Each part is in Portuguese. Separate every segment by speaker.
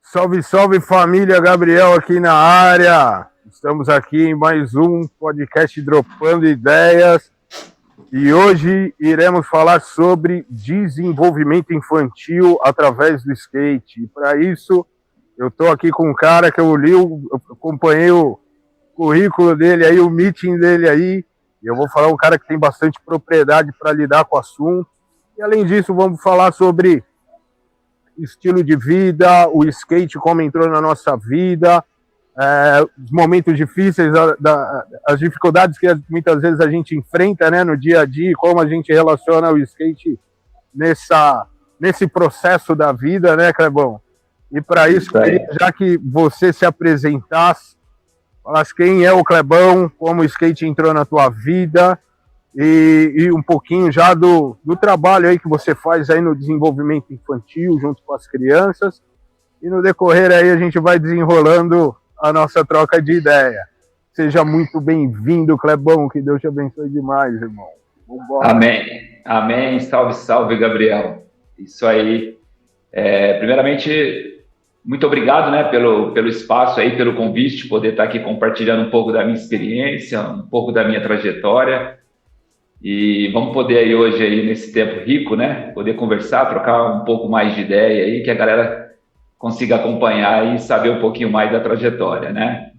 Speaker 1: Salve, salve família, Gabriel aqui na área. Estamos aqui em mais um podcast Dropando Ideias e hoje iremos falar sobre desenvolvimento infantil através do skate. E para isso, eu estou aqui com um cara que eu acompanhei o currículo dele aí, o meeting dele aí. E eu vou falar um cara que tem bastante propriedade para lidar com o assunto. E além disso, vamos falar sobre estilo de vida, o skate como entrou na nossa vida, os momentos difíceis, as dificuldades que muitas vezes a gente enfrenta, né, no dia a dia, como a gente relaciona o skate nesse processo da vida, né, Clebão? E para isso, já que você se apresentasse, falasse quem é o Clebão, como o skate entrou na tua vida, e um pouquinho já do trabalho aí que você faz aí no desenvolvimento infantil junto com as crianças, e no decorrer aí a gente vai desenrolando a nossa troca de ideia. Seja muito bem-vindo, Clebão, que Deus te abençoe demais, irmão.
Speaker 2: Vambora. Amém, amém, salve, salve, Gabriel. Isso aí. Primeiramente, muito obrigado, né, pelo espaço aí, pelo convite, de poder estar aqui compartilhando um pouco da minha experiência, um pouco da minha trajetória. E vamos poder aí hoje, aí, nesse tempo rico, né, poder conversar, trocar um pouco mais de ideia aí, que a galera consiga acompanhar e saber um pouquinho mais da trajetória, né?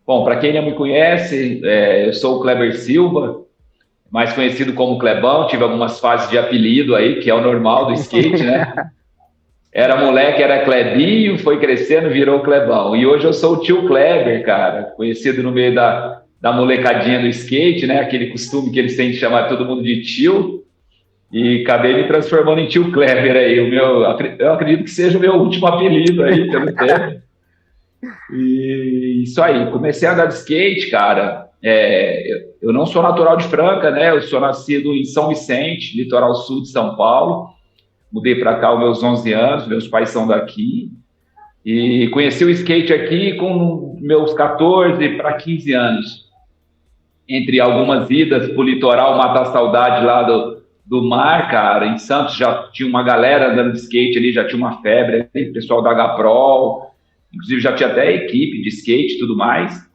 Speaker 2: Bom, para quem não me conhece, eu sou o Kleber Silva, mais conhecido como Clebão, tive algumas fases de apelido aí, que é o normal do skate, né? Era moleque, era Clebinho, foi crescendo, virou Clebão. E hoje eu sou o tio Kleber, cara, conhecido no meio da molecadinha do skate, né? Aquele costume que eles têm de chamar todo mundo de tio. E acabei me transformando em tio Kleber aí. Eu acredito que seja o meu último apelido aí, pelo tempo. E isso aí, comecei a andar de skate, cara. Eu não sou natural de Franca, né? Eu sou nascido em São Vicente, litoral sul de São Paulo. Mudei para cá aos meus 11 anos, meus pais são daqui. E conheci o skate aqui com meus 14 para 15 anos. Entre algumas idas para o litoral matar a saudade lá do mar, cara. Em Santos já tinha uma galera andando de skate ali, já tinha uma febre ali, pessoal da H-Pro, inclusive já tinha até equipe de skate e tudo mais.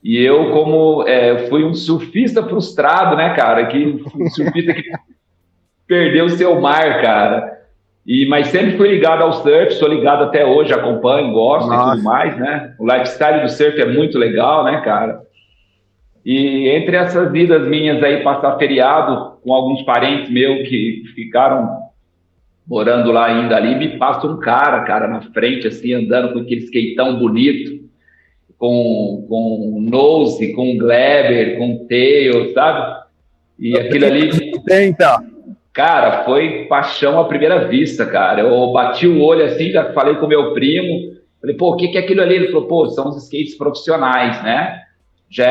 Speaker 2: E eu, fui um surfista frustrado, né, cara? Um surfista que perdeu o seu mar, cara. Mas sempre fui ligado ao surf, sou ligado até hoje, acompanho, gosto. Nossa. E tudo mais, né? O lifestyle do surf é muito legal, né, cara? E entre essas idas minhas aí, passar feriado com alguns parentes meus que ficaram morando lá ainda ali, me passa um cara na frente, assim, andando com aquele skateão bonito, com nose, com Gleber, com tail, sabe? E aquilo ali... Cara, foi paixão à primeira vista, cara. Eu bati o olho assim, já falei com meu primo, falei, pô, o que é aquilo ali? Ele falou, pô, são os skates profissionais, né? Já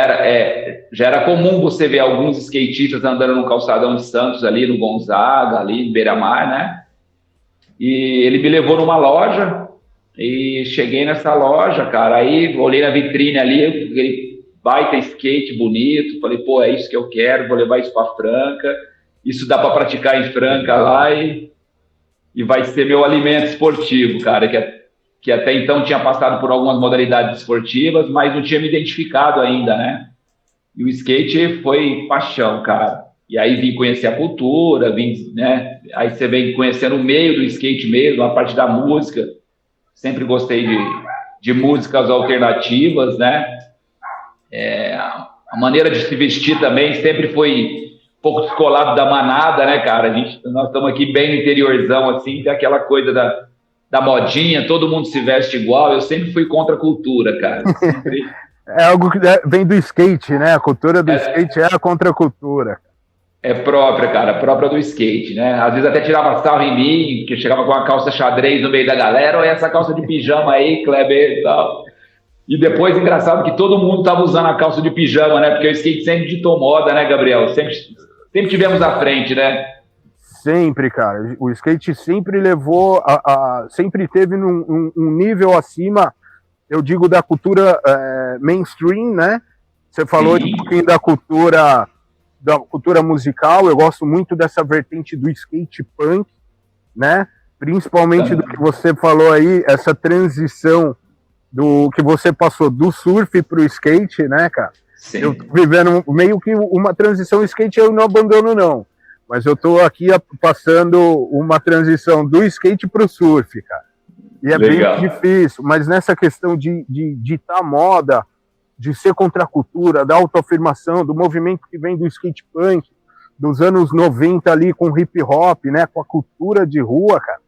Speaker 2: era comum você ver alguns skatistas andando no calçadão de Santos, ali no Gonzaga, ali no Beira-Mar, né? E ele me levou numa loja e cheguei nessa loja, cara, aí olhei na vitrine ali, aquele baita skate bonito, falei, pô, é isso que eu quero, vou levar isso para Franca, isso dá para praticar em Franca lá e vai ser meu alimento esportivo, cara, que até então tinha passado por algumas modalidades esportivas, mas não tinha me identificado ainda, né? E o skate foi paixão, cara. E aí vim conhecer a cultura, né? Aí você vem conhecendo o meio do skate mesmo, a parte da música. Sempre gostei de músicas alternativas, né? A maneira de se vestir também sempre foi um pouco descolado da manada, né, cara? Nós estamos aqui bem no interiorzão, assim, tem aquela coisa da modinha, todo mundo se veste igual. Eu sempre fui contra a cultura, cara. Sempre...
Speaker 1: É algo que vem do skate, né? A cultura do skate é a contracultura.
Speaker 2: É própria, cara, própria do skate, né? Às vezes até tirava sarro em mim, porque chegava com uma calça xadrez no meio da galera, ou essa calça de pijama aí, Kleber e tal. E depois, engraçado que todo mundo tava usando a calça de pijama, né? Porque o skate sempre ditou moda, né, Gabriel? Sempre tivemos à frente, né?
Speaker 1: Sempre, cara. O skate sempre levou, sempre teve um nível acima, eu digo, da cultura mainstream, né? Você falou um pouquinho da cultura musical. Eu gosto muito dessa vertente do skate punk, né? Principalmente do que você falou aí, essa transição do que você passou do surf para o skate, né, cara?
Speaker 2: Sim.
Speaker 1: Eu tô vivendo meio que uma transição skate, eu não abandono, não. Mas eu tô aqui passando uma transição do skate para o surf, cara. E é
Speaker 2: Legal.
Speaker 1: bem difícil, mas nessa questão de ditar moda, de ser contra a cultura, da autoafirmação, do movimento que vem do skate punk, dos anos 90 ali com hip hop, né, com a cultura de rua, cara,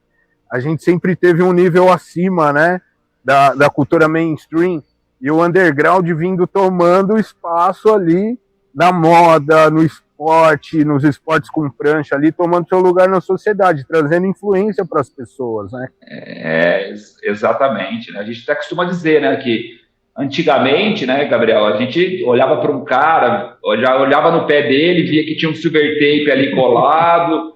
Speaker 1: a gente sempre teve um nível acima, né, da cultura mainstream, e o underground vindo tomando espaço ali na moda, no esporte, nos esportes com prancha ali, tomando seu lugar na sociedade, trazendo influência para as pessoas, né?
Speaker 2: Exatamente, né? A gente até costuma dizer, né, que antigamente, né, Gabriel, a gente olhava para um cara, já olhava no pé dele, via que tinha um silver tape ali colado.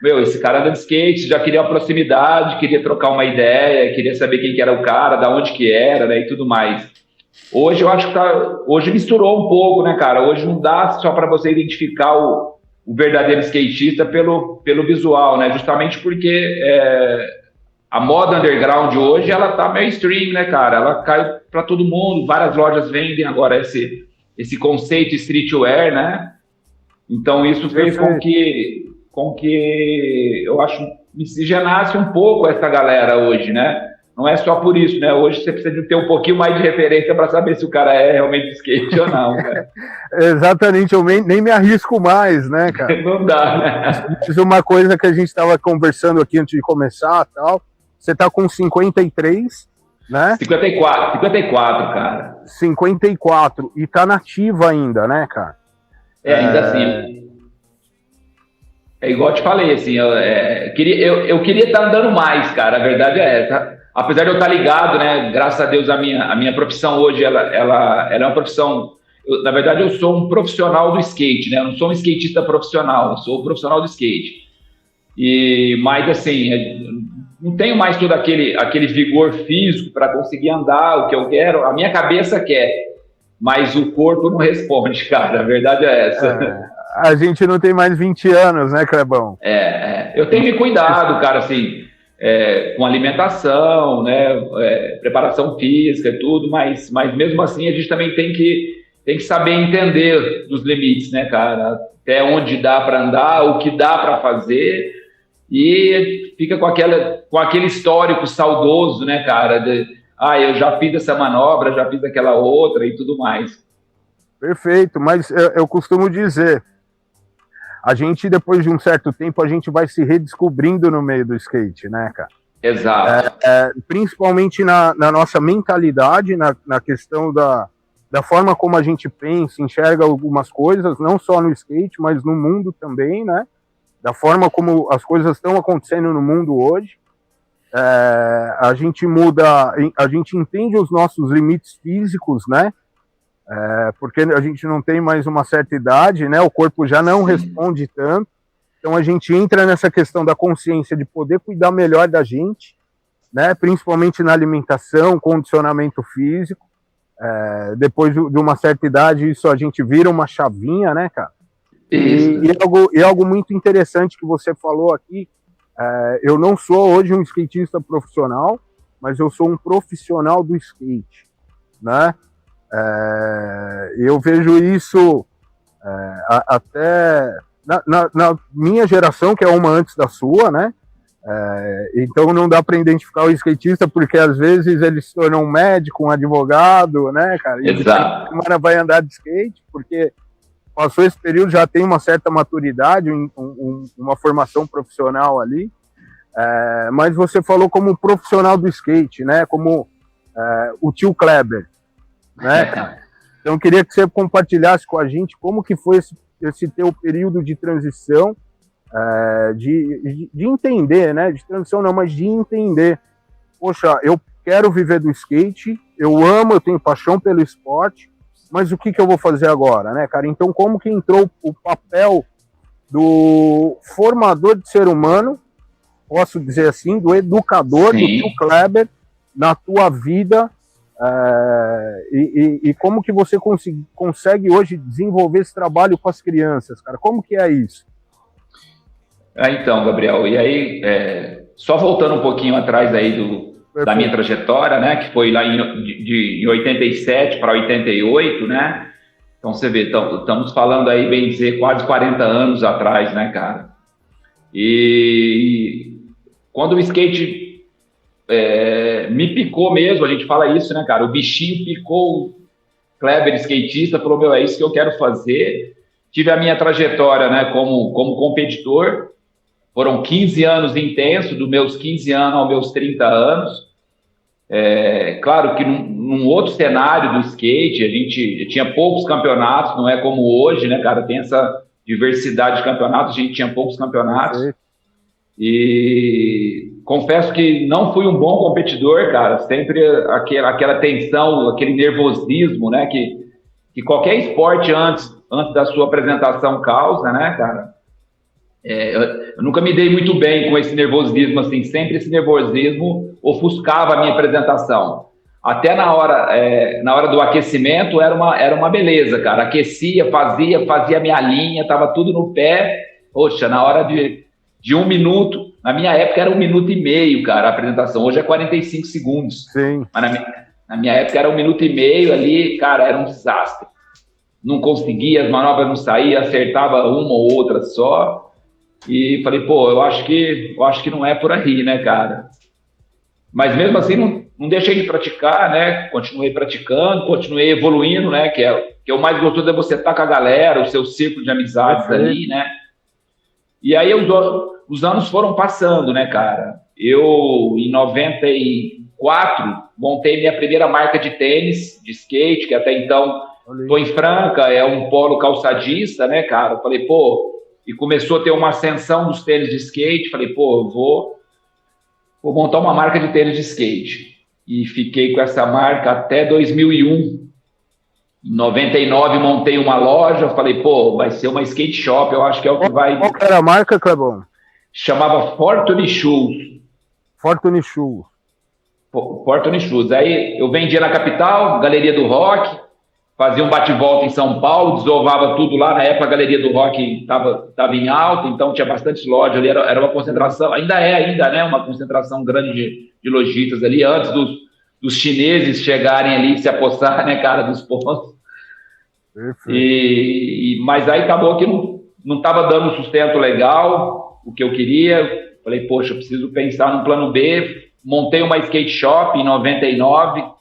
Speaker 2: Meu, esse cara anda de skate, já queria uma proximidade, queria trocar uma ideia, queria saber quem que era o cara, da onde que era, né, e tudo mais. Hoje eu acho que hoje misturou um pouco, né, cara? Hoje não dá só para você identificar o verdadeiro skatista pelo visual, né? Justamente porque a moda underground hoje, ela tá mainstream, né, cara? Ela cai para todo mundo, várias lojas vendem agora esse conceito streetwear, né? Então isso fez com que eu acho miscigenasse um pouco essa galera hoje, né? Não é só por isso, né? Hoje você precisa de ter um pouquinho mais de referência para saber se o cara é realmente skate ou não, cara.
Speaker 1: Exatamente, eu nem me arrisco mais, né, cara?
Speaker 2: Não dá, né?
Speaker 1: Mas uma coisa que a gente estava conversando aqui antes de começar, tal, você tá com 53, né?
Speaker 2: 54, cara.
Speaker 1: 54, e tá nativa ainda, né, cara?
Speaker 2: Ainda assim. É igual eu te falei, assim, eu queria estar andando mais, cara, a verdade é essa. Apesar de eu estar ligado, né, graças a Deus, a minha profissão hoje, ela é uma profissão, na verdade eu sou um profissional do skate, né, eu não sou um skatista profissional, eu sou um profissional do skate. Mas assim, não tenho mais todo aquele vigor físico para conseguir andar o que eu quero, a minha cabeça quer, mas o corpo não responde, cara, a verdade é essa.
Speaker 1: A gente não tem mais 20 anos, né, Clebão?
Speaker 2: Eu tenho me cuidado, cara, assim, com alimentação, né, preparação física e tudo, mas mesmo assim a gente também tem que saber entender os limites, né, cara, até onde dá para andar, o que dá para fazer, e fica com aquele histórico saudoso, né, cara, eu já fiz essa manobra, já fiz aquela outra e tudo mais.
Speaker 1: Perfeito, mas eu costumo dizer, a gente, depois de um certo tempo, a gente vai se redescobrindo no meio do skate, né, cara?
Speaker 2: Exato.
Speaker 1: Principalmente na nossa mentalidade, na questão da forma como a gente pensa, enxerga algumas coisas, não só no skate, mas no mundo também, né? Da forma como as coisas estão acontecendo no mundo hoje. A gente muda, a gente entende os nossos limites físicos, né? Porque a gente não tem mais uma certa idade, né? O corpo já não responde tanto. Então a gente entra nessa questão da consciência de poder cuidar melhor da gente, né? Principalmente na alimentação, condicionamento físico. Depois de uma certa idade, isso a gente vira uma chavinha, né, cara? E algo muito interessante que você falou aqui, eu não sou hoje um skatista profissional, mas eu sou um profissional do skate, né? Eu vejo isso até na minha geração, que é uma antes da sua, né? Então não dá para identificar o skatista, porque às vezes ele se torna um médico, um advogado, né, cara? E
Speaker 2: Exato.
Speaker 1: semana vai andar de skate, porque passou esse período, já tem uma certa maturidade, uma formação profissional ali. Mas você falou como profissional do skate, né? Como o tio Kleber, né, cara? Então eu queria que você compartilhasse com a gente como que foi esse teu período de transição, de entender, né? De transição não, mas de entender. Poxa, eu quero viver do skate, eu amo, eu tenho paixão pelo esporte, mas o que eu vou fazer agora, né, cara? Então como que entrou o papel do formador de ser humano, posso dizer assim, do educador, do tio Kleber, na tua vida, e como que você consegue hoje desenvolver esse trabalho com as crianças, cara? Como que é isso?
Speaker 2: Então, Gabriel, e aí só voltando um pouquinho atrás aí da minha trajetória, né, que foi lá em 87 para 88, né, então você vê, estamos falando aí, bem dizer, quase 40 anos atrás, né, cara, e quando o skate me picou mesmo, a gente fala isso, né, cara, o bichinho picou o Kleber skatista, falou, meu, é isso que eu quero fazer. Tive a minha trajetória, né, como competidor, foram 15 anos intensos, dos meus 15 anos aos meus 30 anos. Claro que num outro cenário do skate, a gente tinha poucos campeonatos, não é como hoje, né, cara? Tem essa diversidade de campeonatos, a gente tinha poucos campeonatos. E confesso que não fui um bom competidor, cara. Sempre aquela tensão, aquele nervosismo, né? Que qualquer esporte antes da sua apresentação causa, né, cara? Eu nunca me dei muito bem com esse nervosismo, assim, sempre esse nervosismo ofuscava a minha apresentação. Até na hora do aquecimento era uma beleza, cara. Aquecia, fazia a minha linha, tava tudo no pé. Poxa, na hora de 1 minuto, na minha época era 1 minuto e meio, cara, a apresentação. Hoje é 45 segundos.
Speaker 1: Sim.
Speaker 2: Mas na minha época era 1 minuto e meio ali, cara, era um desastre. Não conseguia, as manobras não saíam, acertava uma ou outra só. E falei, pô, eu acho que não é por aí, né, cara? Mas mesmo assim, não deixei de praticar, né? Continuei praticando, continuei evoluindo, né? Que é o mais gostoso é você estar com a galera, o seu círculo de amizades ali, né? E aí os anos foram passando, né, cara? Eu, em 94, montei minha primeira marca de tênis, de skate, que até então tô em Franca, é um polo calçadista, né, cara? Eu falei, pô... E começou a ter uma ascensão dos tênis de skate. Falei, pô, eu vou montar uma marca de tênis de skate. E fiquei com essa marca até 2001. Em 99 montei uma loja. Falei, pô, vai ser uma skate shop. Eu acho que é o que vai...
Speaker 1: Qual era a marca, Clebão?
Speaker 2: Chamava Fortune Shoes.
Speaker 1: Fortune Shoes.
Speaker 2: Fortune Shoes. Aí eu vendia na capital, Galeria do Rock. Fazia um bate-volta em São Paulo, desovava tudo lá. Na época, a Galeria do Rock estava em alta, então tinha bastante loja ali. Era uma concentração, ainda, né? Uma concentração grande de lojistas ali, antes dos chineses chegarem ali e se apossar, né, cara, dos pontos. Mas aí acabou que não estava dando sustento legal, o que eu queria. Falei, poxa, eu preciso pensar num plano B. Montei uma skate shop em 99.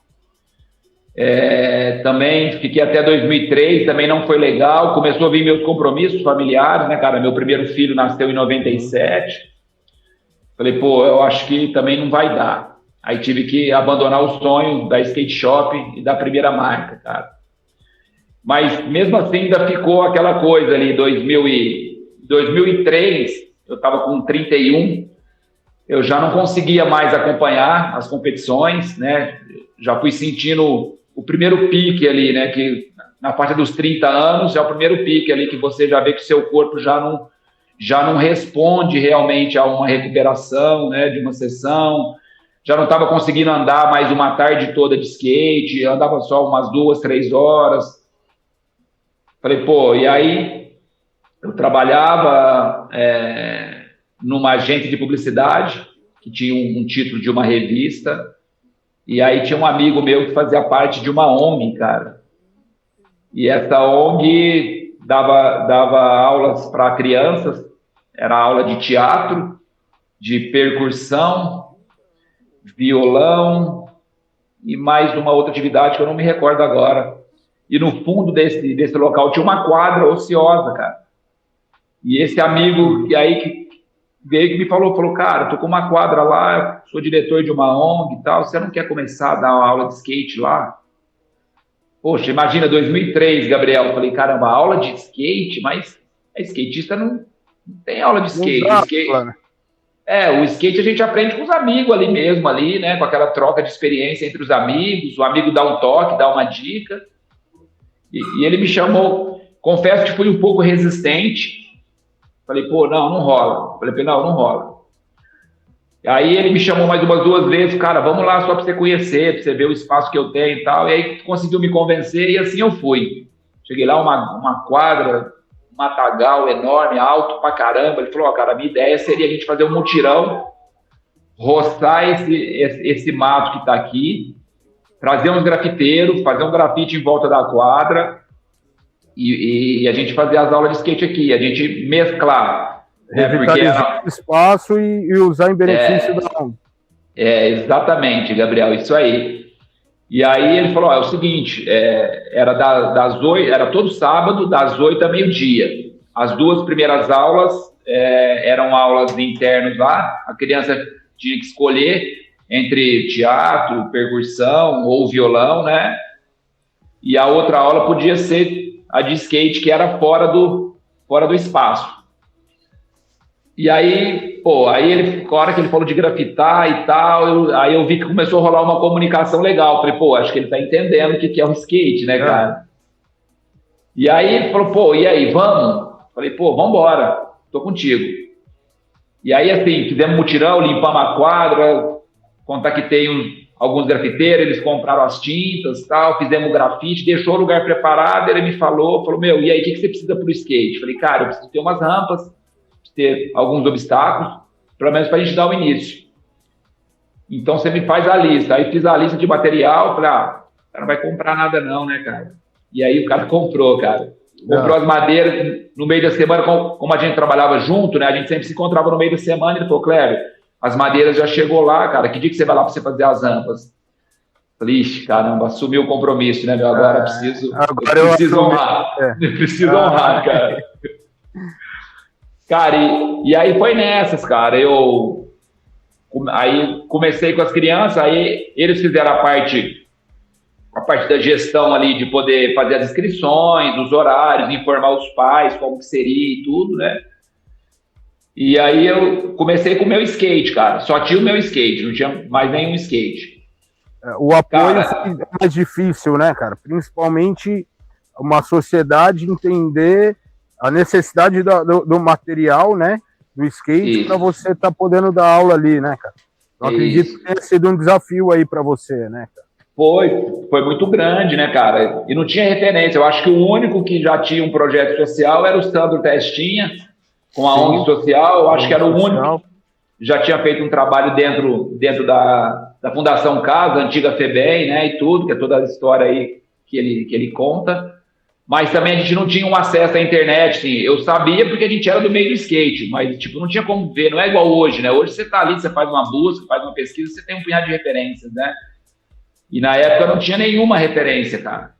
Speaker 2: Também fiquei até 2003, também não foi legal. Começou a vir meus compromissos familiares, né, cara? Meu primeiro filho nasceu em 97. Falei, pô, eu acho que também não vai dar. Aí tive que abandonar o sonho da skate shop e da primeira marca, cara. Mas mesmo assim ainda ficou aquela coisa ali, 2003, eu estava com 31, eu já não conseguia mais acompanhar as competições, né? Já fui sentindo o primeiro pique ali, né, que na parte dos 30 anos é o primeiro pique ali que você já vê que o seu corpo já não responde realmente a uma recuperação, né, de uma sessão, já não estava conseguindo andar mais uma tarde toda de skate, andava só umas 2, 3 horas. Falei, pô, e aí eu trabalhava numa agência de publicidade que tinha um título de uma revista. E aí tinha um amigo meu que fazia parte de uma ONG, cara. E essa ONG dava aulas para crianças, era aula de teatro, de percussão, violão e mais uma outra atividade que eu não me recordo agora. E no fundo desse local tinha uma quadra ociosa, cara. E esse amigo, e aí que veio que me falou, cara, tô com uma quadra lá, sou diretor de uma ONG e tal, você não quer começar a dar uma aula de skate lá? Poxa, imagina, 2003, Gabriel, eu falei, caramba, aula de skate? Mas a skatista não tem aula de skate.
Speaker 1: Não dá,
Speaker 2: skate
Speaker 1: claro.
Speaker 2: o skate a gente aprende com os amigos ali mesmo, ali, né, com aquela troca de experiência entre os amigos, o amigo dá um toque, dá uma dica, e ele me chamou, confesso que fui um pouco resistente. Falei, pô, não rola. Falei, não rola. Aí ele me chamou mais umas 2 vezes, cara, vamos lá só para você conhecer, para você ver o espaço que eu tenho e tal. E aí conseguiu me convencer e assim eu fui. Cheguei lá, uma quadra, um matagal enorme, alto pra caramba. Ele falou, cara, a minha ideia seria a gente fazer um mutirão roçar esse mato que está aqui, trazer uns grafiteiros, fazer um grafite em volta da quadra e a gente fazer as aulas de skate aqui, a gente mesclar.
Speaker 1: Revitalizar o espaço e usar em benefício da onda.
Speaker 2: Exatamente, Gabriel, isso aí. E aí ele falou, é o seguinte, era das 8, era todo sábado, das 8 a meio-dia. As 2 primeiras aulas eram aulas internas lá, a criança tinha que escolher entre teatro, percussão ou violão, né? E a outra aula podia ser a de skate, que era fora do espaço. E aí, aí a hora que ele falou de grafitar e tal, aí eu vi que começou a rolar uma comunicação legal. Falei, acho que ele tá entendendo o que é o skate, né, cara? E aí ele falou, e aí, vamos? Falei, vambora, tô contigo. E aí, assim, fizemos mutirão, limpamos a quadra, contactei alguns grafiteiros, eles compraram as tintas e tal, fizemos o grafite, deixou o lugar preparado, ele me falou, e aí, o que você precisa pro skate? Falei, cara, eu preciso ter umas rampas, ter alguns obstáculos, pelo menos para a gente dar o início. Então, você me faz a lista. Aí, fiz a lista de material, falei, o cara não vai comprar nada não, né, cara? E aí, o cara comprou, cara. Comprou as madeiras no meio da semana, como a gente trabalhava junto, né, a gente sempre se encontrava no meio da semana, ele falou, Cléber, as madeiras já chegou lá, cara, que dia que você vai lá para você fazer as rampas? Falei, ixi, caramba, assumi o compromisso, né, meu? Agora eu preciso honrar. Eu preciso honrar, cara. Cara, e aí foi nessas, cara. Aí comecei com as crianças, aí eles fizeram a parte da gestão ali, de poder fazer as inscrições, os horários, informar os pais como que seria e tudo, né? E aí eu comecei com o meu skate, cara. Só tinha o meu skate, não tinha mais nenhum skate.
Speaker 1: O apoio foi mais difícil, né, cara? Principalmente uma sociedade entender a necessidade do material, né, do skate, para você estar podendo dar aula ali, né, cara? Eu acredito que tenha sido um desafio aí para você, né, cara?
Speaker 2: Foi muito grande, né, cara? E não tinha referência. Eu acho que o único que já tinha um projeto social era o Sandro Testinha, com a ONG social. Eu acho que era o único que já tinha feito um trabalho dentro da Fundação Casa, antiga FEBEM, né, e tudo, que é toda a história aí que ele conta. Mas também a gente não tinha um acesso à internet, assim. Eu sabia porque a gente era do meio do skate, mas tipo, não tinha como ver, não é igual hoje, né? Hoje você tá ali, você faz uma busca, faz uma pesquisa, você tem um punhado de referências, né? E na época não tinha nenhuma referência, cara.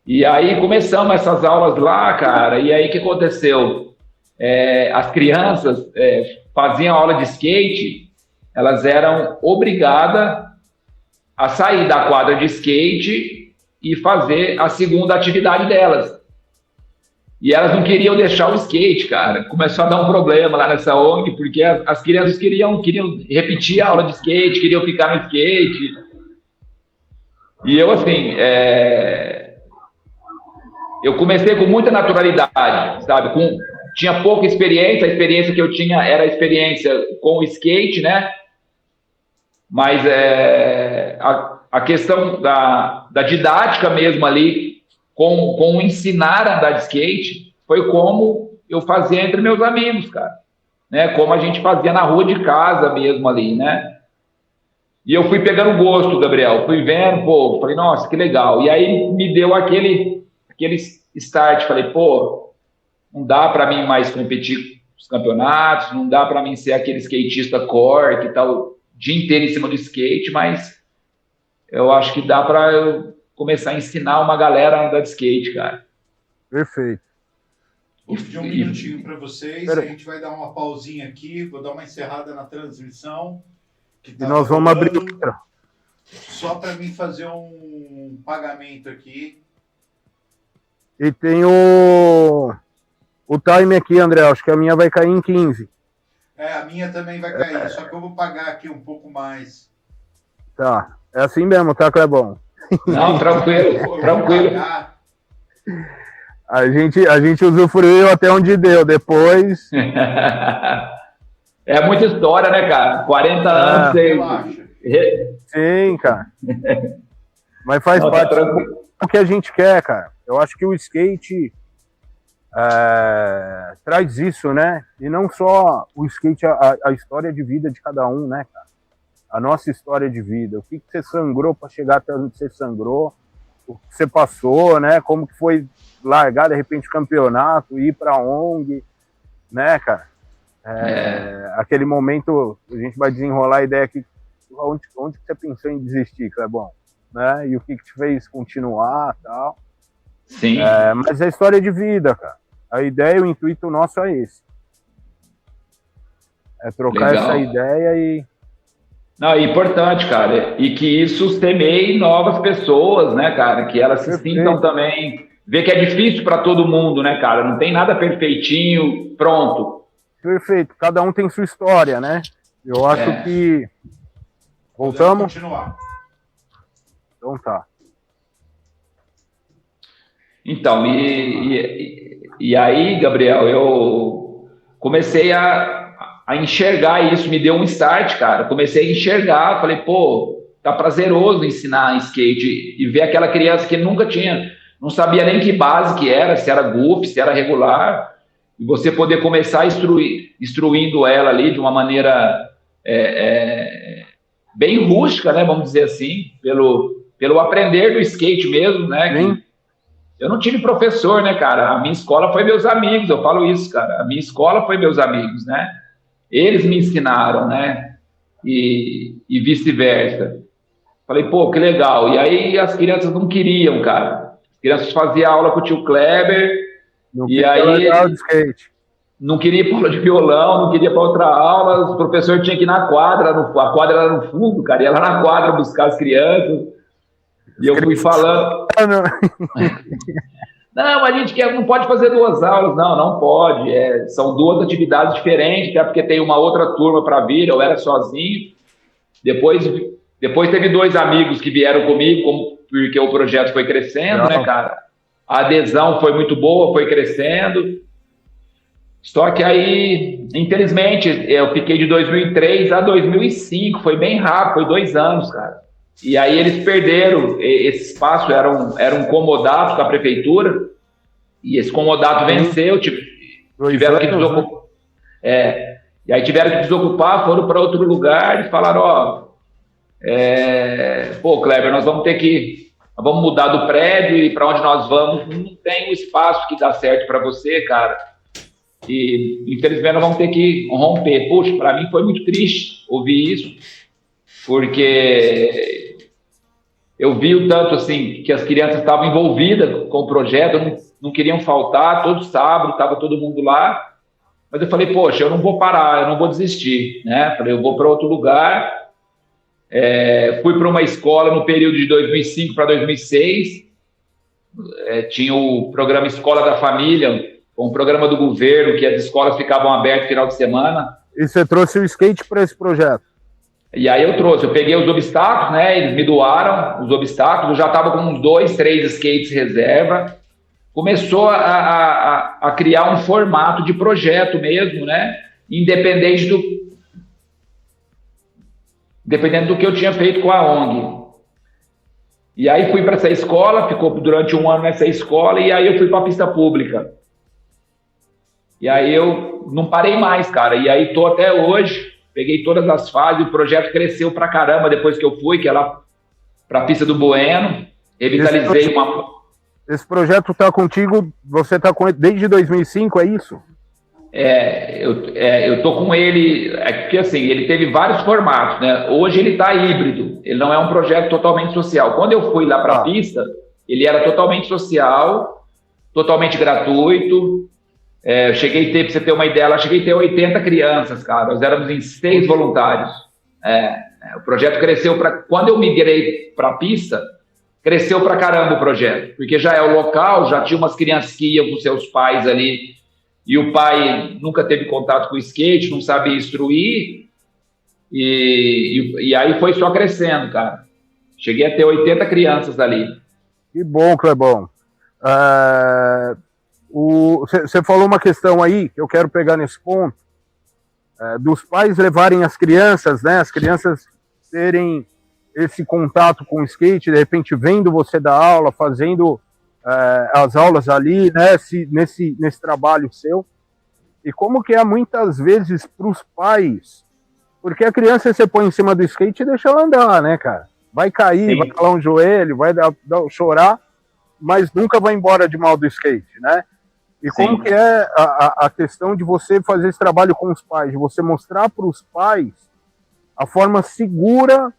Speaker 2: E aí começamos essas aulas lá, cara, e aí o que aconteceu? As crianças faziam aula de skate, elas eram obrigadas a sair da quadra de skate e fazer a segunda atividade delas. E elas não queriam deixar o skate, cara. Começou a dar um problema lá nessa ONG, porque as crianças queriam repetir a aula de skate, queriam ficar no skate. E eu, assim, eu comecei com muita naturalidade, sabe? Tinha pouca experiência, a experiência que eu tinha era a experiência com o skate, né? Mas a questão da didática mesmo ali, com o ensinar a andar de skate, foi como eu fazia entre meus amigos, cara. Né? Como a gente fazia na rua de casa mesmo ali, né? E eu fui pegando gosto, Gabriel. Fui vendo, falei, nossa, que legal. E aí me deu aquele start. Falei, não dá para mim mais competir nos campeonatos, não dá para mim ser aquele skatista core que tá o dia inteiro em cima do skate, mas eu acho que dá para eu começar a ensinar uma galera a andar de skate, cara.
Speaker 1: Perfeito.
Speaker 3: Vou pedir um minutinho para vocês, a gente vai dar uma pausinha aqui, vou dar uma encerrada na transmissão. Que tá
Speaker 1: e nós vamos abrir
Speaker 3: só para mim fazer um pagamento aqui.
Speaker 1: E tem o time aqui, André, acho que a minha vai cair em 15.
Speaker 3: A minha também vai cair, só que eu vou pagar aqui um pouco mais.
Speaker 1: Tá, é assim mesmo, tá, Clebão?
Speaker 2: Não, tranquilo.
Speaker 1: A gente usufruiu até onde deu, depois...
Speaker 2: É muita história, né, cara? 40 anos...
Speaker 1: Sim, cara. Mas faz parte do que a gente quer, cara. Eu acho que o skate traz isso, né? E não só o skate, a história de vida de cada um, né, cara? A nossa história de vida. O que você sangrou para chegar até onde você sangrou, o que você passou, né? Como que foi largar, de repente, o campeonato, ir para a ONG, né, cara? Aquele momento, a gente vai desenrolar a ideia aqui, onde você pensou em desistir, Clebão? Né? E o que te fez continuar e tal.
Speaker 2: Sim.
Speaker 1: Mas é história de vida, cara. A ideia, o intuito nosso é esse. É trocar essa ideia e...
Speaker 2: Não, é importante, cara. E que isso semeie novas pessoas, né, cara? Que elas se sintam também... Ver que é difícil para todo mundo, né, cara? Não tem nada perfeitinho, pronto.
Speaker 1: Perfeito. Cada um tem sua história, né? Eu acho que... Voltamos?
Speaker 3: Podemos continuar.
Speaker 1: Então tá.
Speaker 2: Então, e aí, Gabriel, eu comecei a enxergar isso, me deu um start, cara. Comecei a enxergar, falei, pô, tá prazeroso ensinar skate e ver aquela criança que nunca tinha, não sabia nem que base que era, se era goof, se era regular, e você poder começar instruindo ela ali de uma maneira bem rústica, né, vamos dizer assim, pelo aprender do skate mesmo, né, que eu não tive professor, né, cara, a minha escola foi meus amigos, eu falo isso, cara, a minha escola foi meus amigos, né, eles me ensinaram, né, e vice-versa. Falei, pô, que legal, e aí as crianças não queriam, cara, as crianças faziam aula com o tio Kleber, e aí não queria ir para aula de violão, não queria ir para outra aula, o professor tinha que ir na quadra, a quadra era no fundo, cara, ia lá na quadra buscar as crianças, e eu fui falando... Não, a gente não pode fazer 2 aulas, não pode, são 2 atividades diferentes, até porque tem uma outra turma para vir, eu era sozinho, depois teve 2 amigos que vieram comigo, porque o projeto foi crescendo, né, cara, a adesão foi muito boa, foi crescendo, só que aí, infelizmente, eu fiquei de 2003 a 2005, foi bem rápido, foi 2 anos, cara. E aí eles perderam esse espaço, era um comodato da prefeitura, e esse comodato venceu, tiveram que desocupar. E aí tiveram que desocupar, foram para outro lugar e falaram, pô, Kleber, nós vamos mudar do prédio e para onde nós vamos, não tem um espaço que dá certo para você, cara. E infelizmente nós vamos ter que romper. Poxa, para mim foi muito triste ouvir isso, porque eu vi o tanto assim que as crianças estavam envolvidas com o projeto, não queriam faltar, todo sábado estava todo mundo lá, mas eu falei, poxa, eu não vou parar, eu não vou desistir, né? Falei, eu vou para outro lugar. Fui para uma escola no período de 2005 para 2006, tinha o programa Escola da Família, um programa do governo, que as escolas ficavam abertas no final de semana.
Speaker 1: E você trouxe o skate para esse projeto?
Speaker 2: E aí eu peguei os obstáculos, né, eles me doaram os obstáculos, eu já estava com uns 2, 3 skates reserva, começou a criar um formato de projeto mesmo, né, independente do que eu tinha feito com a ONG. E aí fui para essa escola, ficou durante 1 ano nessa escola, e aí eu fui para a pista pública. E aí eu não parei mais, cara, e aí tô até hoje, peguei todas as fases, o projeto cresceu pra caramba depois que eu fui, que é lá pra pista do Bueno, revitalizei
Speaker 1: Esse projeto tá contigo, você tá com ele desde 2005, é isso?
Speaker 2: Eu tô com ele, porque assim, ele teve vários formatos, né, hoje ele tá híbrido, ele não é um projeto totalmente social. Quando eu fui lá pra pista, ele era totalmente social, totalmente gratuito. Eu cheguei a ter, pra você ter uma ideia, cheguei a ter 80 crianças, cara. Nós éramos em 6 voluntários. O projeto cresceu quando eu migrei para a pista, cresceu pra caramba o projeto, porque já é o local, já tinha umas crianças que iam com seus pais ali, e o pai nunca teve contato com o skate, não sabia instruir, e aí foi só crescendo, cara. Cheguei a ter 80 crianças ali.
Speaker 1: Que bom, Clebão. Você falou uma questão aí que eu quero pegar nesse ponto, dos pais levarem as crianças, né? As crianças terem esse contato com o skate, de repente vendo você dar aula, fazendo as aulas ali, né, nesse trabalho seu, e como que é muitas vezes para os pais, porque a criança você põe em cima do skate e deixa ela andar, né, cara? Vai cair, vai calar um joelho, vai chorar, mas nunca vai embora de mal do skate, né? E como que é a questão de você fazer esse trabalho com os pais, de você mostrar para os pais a forma segura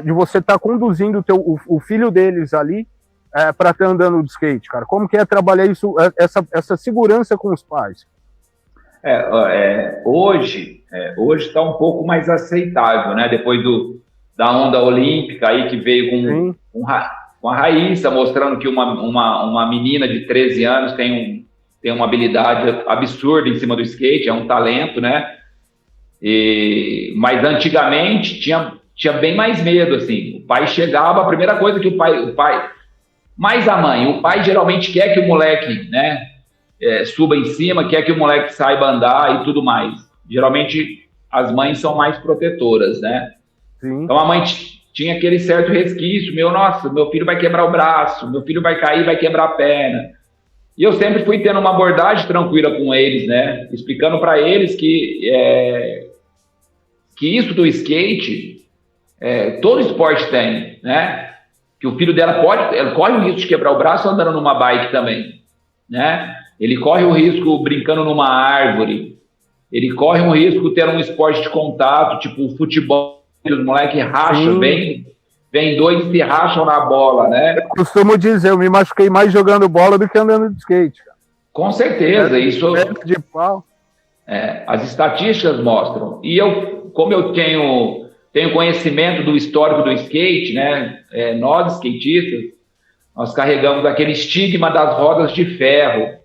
Speaker 1: de você estar conduzindo o filho deles ali para estar andando de skate, cara? Como que é trabalhar isso, essa segurança com os pais?
Speaker 2: Hoje está um pouco mais aceitável, né? Depois da onda olímpica aí que veio com a Raíssa, mostrando que uma menina de 13 anos tem uma habilidade absurda em cima do skate, é um talento, né? Mas antigamente tinha bem mais medo, assim. O pai chegava, a primeira coisa que o pai, mais a mãe, o pai geralmente quer que o moleque, né, suba em cima, quer que o moleque saiba andar e tudo mais. Geralmente as mães são mais protetoras, né? Sim. Então a mãe tinha aquele certo resquício, nossa, meu filho vai quebrar o braço, meu filho vai cair, vai quebrar a perna. E eu sempre fui tendo uma abordagem tranquila com eles, né? Explicando para eles que isso do skate, todo esporte tem, né? Que o filho dela corre o risco de quebrar o braço andando numa bike também, né? Ele corre o risco brincando numa árvore, ele corre um risco tendo um esporte de contato, tipo o futebol, os moleques racham, vem dois e se racham na bola, né? Eu
Speaker 1: costumo dizer, eu me machuquei mais jogando bola do que andando de skate, cara.
Speaker 2: Com certeza, isso... de pau. As estatísticas mostram. E como eu tenho conhecimento do histórico do skate, né? Nós, skatistas, nós carregamos aquele estigma das rodas de ferro,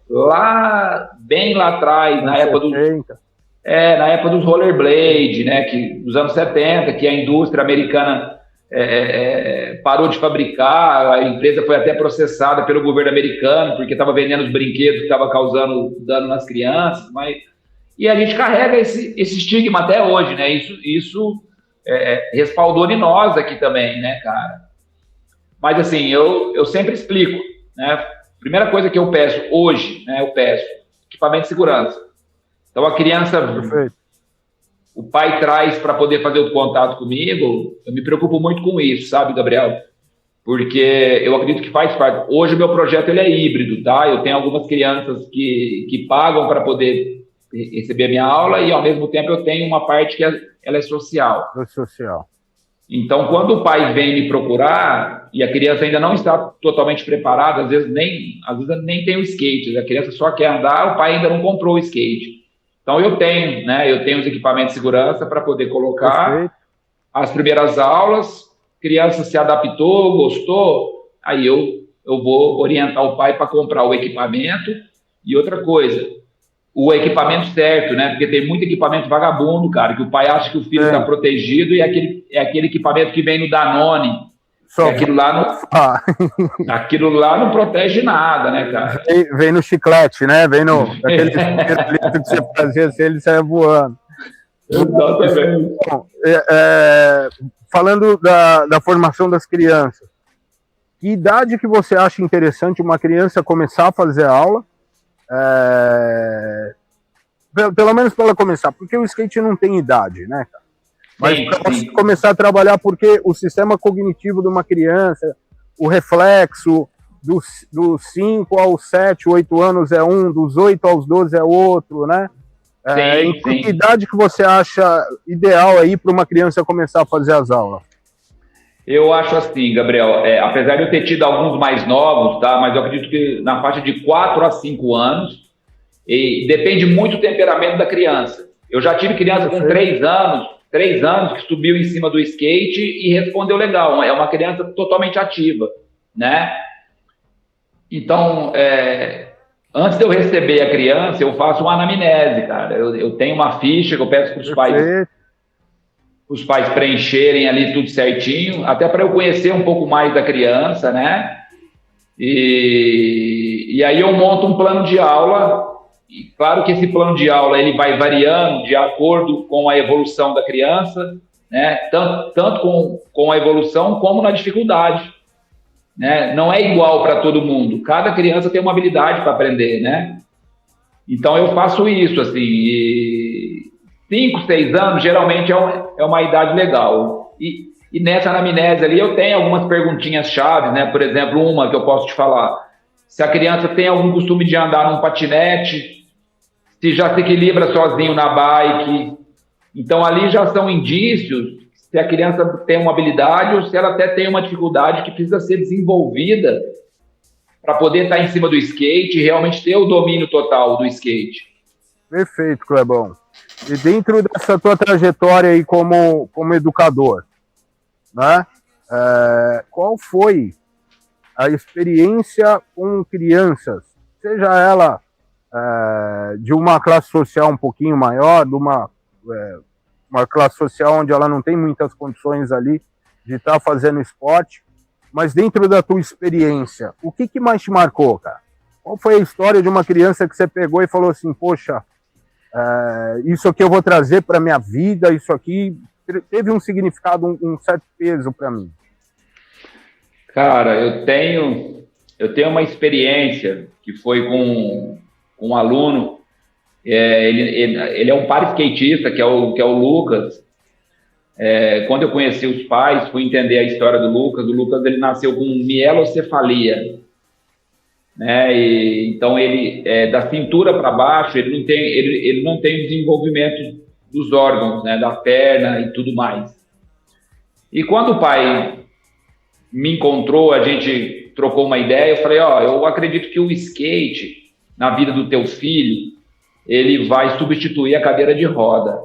Speaker 2: bem lá atrás, na época dos rollerblade, né? Dos anos 70, que a indústria americana parou de fabricar, a empresa foi até processada pelo governo americano, porque estava vendendo os brinquedos que estavam causando dano nas crianças, e a gente carrega esse estigma até hoje, né? Isso respaldou em nós aqui também, né, cara? Mas assim, eu sempre explico, né? Primeira coisa que eu peço hoje, né? Eu peço equipamento de segurança. Então a criança... Perfeito. O pai traz para poder fazer o contato comigo, eu me preocupo muito com isso, sabe, Gabriel? Porque eu acredito que faz parte. Hoje o meu projeto ele é híbrido, tá? Eu tenho algumas crianças que pagam para poder receber a minha aula e, ao mesmo tempo, eu tenho uma parte que ela é social.
Speaker 1: É social.
Speaker 2: Então, quando o pai vem me procurar e a criança ainda não está totalmente preparada, às vezes nem tem o skate, a criança só quer andar, o pai ainda não comprou o skate. Então, eu tenho os equipamentos de segurança para poder colocar as primeiras aulas, criança se adaptou, gostou, aí eu vou orientar o pai para comprar o equipamento. E outra coisa, o equipamento certo, né? Porque tem muito equipamento vagabundo, cara, que o pai acha que o filho está protegido e é aquele equipamento que vem no Danone. Aquilo lá não protege nada, né, cara?
Speaker 1: Vem no chiclete, né? Vem no aquele que você fazia assim, ele saia voando.
Speaker 2: Exatamente.
Speaker 1: Bom, falando da formação das crianças, que idade que você acha interessante uma criança começar a fazer aula? Pelo menos para ela começar, porque o skate não tem idade, né, cara? Mas para começar a trabalhar, porque o sistema cognitivo de uma criança, o reflexo dos 5 aos 7, 8 anos é um, dos 8 aos 12 é outro, né? Que idade que você acha ideal aí para uma criança começar a fazer as aulas?
Speaker 2: Eu acho assim, Gabriel, apesar de eu ter tido alguns mais novos, tá? Mas eu acredito que na faixa de 4 a 5 anos, e depende muito do temperamento da criança. Eu já tive criança com 3 anos que subiu em cima do skate e respondeu legal. É uma criança totalmente ativa, né? Então, antes de eu receber a criança, eu faço uma anamnese, cara. Eu tenho uma ficha que eu peço para os pais preencherem ali tudo certinho, até para eu conhecer um pouco mais da criança, né? E aí eu monto um plano de aula. E claro que esse plano de aula ele vai variando de acordo com a evolução da criança, né? Tanto com a evolução como na dificuldade. né? Não é igual para todo mundo. Cada criança tem uma habilidade para aprender, né? Então eu faço isso, assim, e 5, 6 anos geralmente é uma idade legal. E nessa anamnese ali eu tenho algumas perguntinhas chave, né? Por exemplo, uma que eu posso te falar. Se a criança tem algum costume de andar num patinete, se já se equilibra sozinho na bike. Então ali já são indícios se a criança tem uma habilidade ou se ela até tem uma dificuldade que precisa ser desenvolvida para poder estar em cima do skate e realmente ter o domínio total do skate.
Speaker 1: Perfeito, Clebão. E dentro dessa tua trajetória aí como educador, né? Qual foi a experiência com crianças, seja ela de uma classe social um pouquinho maior, de uma classe social onde ela não tem muitas condições ali de estar fazendo esporte, mas dentro da tua experiência, o que mais te marcou, cara? Qual foi a história de uma criança que você pegou e falou assim, poxa, isso aqui eu vou trazer para minha vida, isso aqui teve um significado, um certo peso para mim?
Speaker 2: Cara, eu tenho uma experiência que foi com um aluno, ele é um para-skatista, que é o Lucas. Quando eu conheci os pais, fui entender a história do Lucas. O Lucas ele nasceu com mielocefalia, né? Então ele da cintura para baixo ele não tem desenvolvimento dos órgãos, né? Da perna e tudo mais. E quando o pai me encontrou, a gente trocou uma ideia, eu falei, eu acredito que o skate na vida do teu filho, ele vai substituir a cadeira de roda.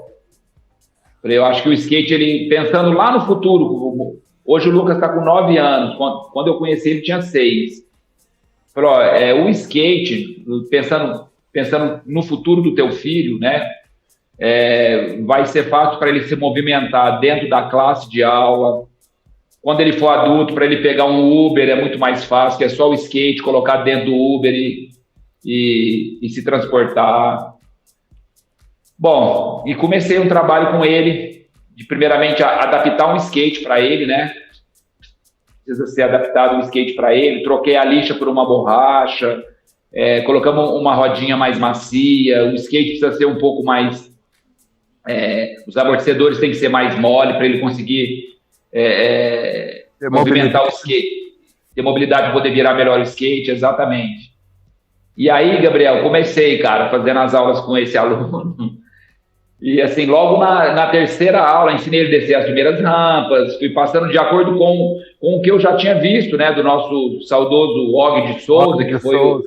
Speaker 2: Eu acho que o skate, ele pensando lá no futuro, hoje o Lucas está com 9 anos, quando eu conheci ele tinha 6. Falei, o skate, pensando no futuro do teu filho, né, vai ser fácil para ele se movimentar dentro da classe de aula. Quando ele for adulto, para ele pegar um Uber é muito mais fácil, que é só o skate, colocar dentro do Uber e se transportar. Bom, e comecei um trabalho com ele, de primeiramente adaptar um skate para ele, né? Precisa ser adaptado um skate para ele. Troquei a lixa por uma borracha, colocamos uma rodinha mais macia, o skate precisa ser um pouco mais... os amortecedores têm que ser mais mole para ele conseguir movimentar o skate, ter mobilidade para poder virar melhor o skate, exatamente. E aí, Gabriel, comecei, cara, fazendo as aulas com esse aluno. E assim, logo na terceira aula, ensinei ele a descer as primeiras rampas, fui passando de acordo com o que eu já tinha visto, né, do nosso saudoso Og de Souza, que foi o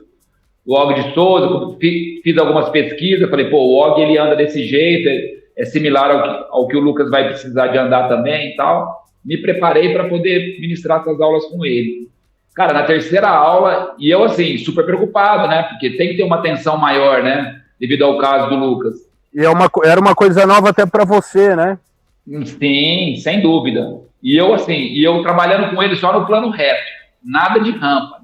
Speaker 2: Og de Souza. Fiz algumas pesquisas, falei, o Og ele anda desse jeito, é similar ao que o Lucas vai precisar de andar também e tal. Me preparei para poder ministrar essas aulas com ele. Cara, na terceira aula, e eu assim, super preocupado, né, porque tem que ter uma atenção maior, né, devido ao caso do Lucas.
Speaker 1: E era uma coisa nova até para você, né?
Speaker 2: Sim, sem dúvida. E eu trabalhando com ele só no plano reto, nada de rampa.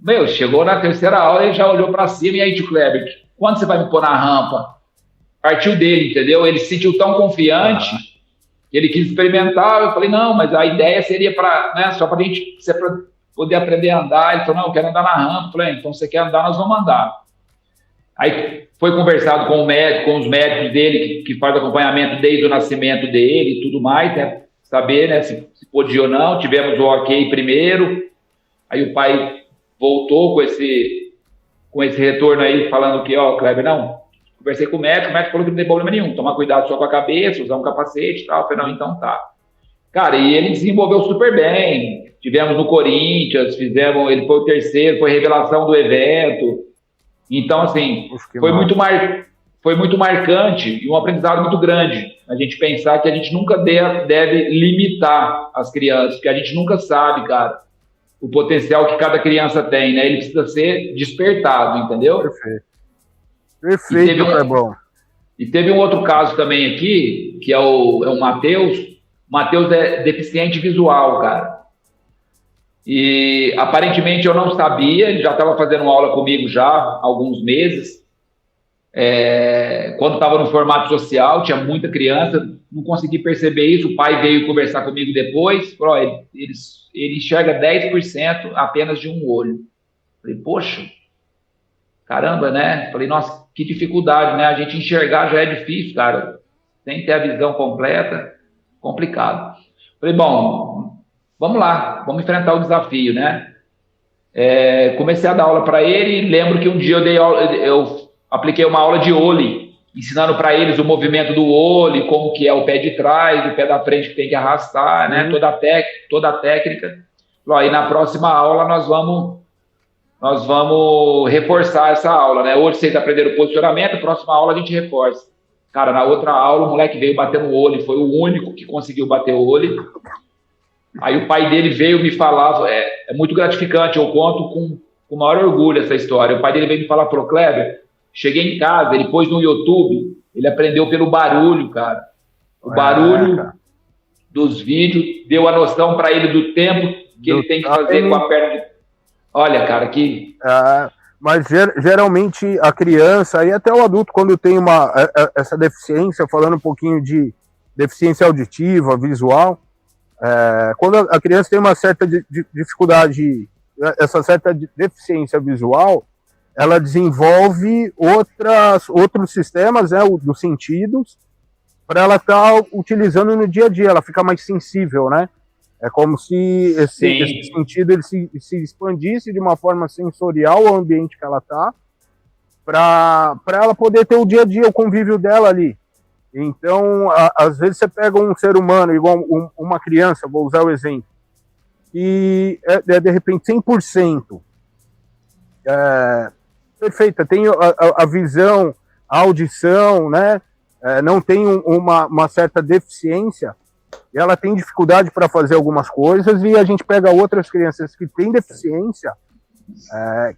Speaker 2: Meu, chegou na terceira aula, ele já olhou para cima, e aí, tio Kleber, quando você vai me pôr na rampa? Partiu dele, entendeu? Ele se sentiu tão confiante que ele quis experimentar. Eu falei, não, mas a ideia seria só para a gente poder aprender a andar. Ele falou, não, eu quero andar na rampa. Eu falei, então você quer andar, nós vamos andar. Aí foi conversado com os médicos dele, que faz acompanhamento desde o nascimento dele e tudo mais, né? Saber, né, se podia ou não. Tivemos o ok primeiro. Aí o pai voltou com esse retorno aí, falando que, Kleber, não. Conversei com o médico falou que não tem problema nenhum, tomar cuidado só com a cabeça, usar um capacete e tal. Eu falei, não, então tá. Cara, e ele desenvolveu super bem. Tivemos no Corinthians, ele foi o terceiro, foi revelação do evento. Então, assim, foi muito marcante e um aprendizado muito grande. A gente pensar que a gente nunca deve limitar as crianças, porque a gente nunca sabe, cara, o potencial que cada criança tem, né? Ele precisa ser despertado, entendeu?
Speaker 1: Perfeito, é bom.
Speaker 2: E teve um outro caso também aqui, que é o Matheus. O Matheus é deficiente visual, cara. E aparentemente eu não sabia, ele já estava fazendo aula comigo já há alguns meses. Quando estava no formato social, tinha muita criança, não consegui perceber isso. O pai veio conversar comigo depois, falou, ó, ele enxerga 10% apenas de um olho. Falei, poxa, caramba, né? Falei, nossa, que dificuldade, né? A gente enxergar já é difícil, cara. Sem ter a visão completa, complicado. Falei, bom, vamos lá, vamos enfrentar o desafio, né? Comecei a dar aula para ele e lembro que um dia eu apliquei uma aula de Oli, ensinando para eles o movimento do Oli, como que é o pé de trás, o pé da frente que tem que arrastar, né? Toda a técnica. Falei, aí na próxima aula nós vamos reforçar essa aula, né? Hoje vocês aprenderam o posicionamento, próxima aula a gente reforça. Cara, na outra aula o moleque veio batendo o olho, foi o único que conseguiu bater o olho. Aí o pai dele veio me falar, é muito gratificante, eu conto com o maior orgulho essa história. O pai dele veio me falar, pro Kleber, cheguei em casa, ele pôs no YouTube, ele aprendeu pelo barulho, cara. O barulho dos vídeos deu a noção para ele do tempo que ele tem que fazer com a perna de... Olha, cara, que...
Speaker 1: Mas geralmente a criança e até o adulto, quando tem essa deficiência, falando um pouquinho de deficiência auditiva, visual, quando a criança tem uma certa dificuldade, essa certa deficiência visual, ela desenvolve outros sistemas, né, dos sentidos, para ela estar utilizando no dia a dia, ela fica mais sensível, né? É como se esse sentido ele se expandisse de uma forma sensorial ao ambiente que ela está, para ela poder ter o dia a dia, o convívio dela ali. Então, às vezes você pega um ser humano, igual uma criança, vou usar o exemplo, que de repente 100% perfeita, tem a visão, a audição, né? Não tem uma certa deficiência, e ela tem dificuldade para fazer algumas coisas, e a gente pega outras crianças que têm deficiência,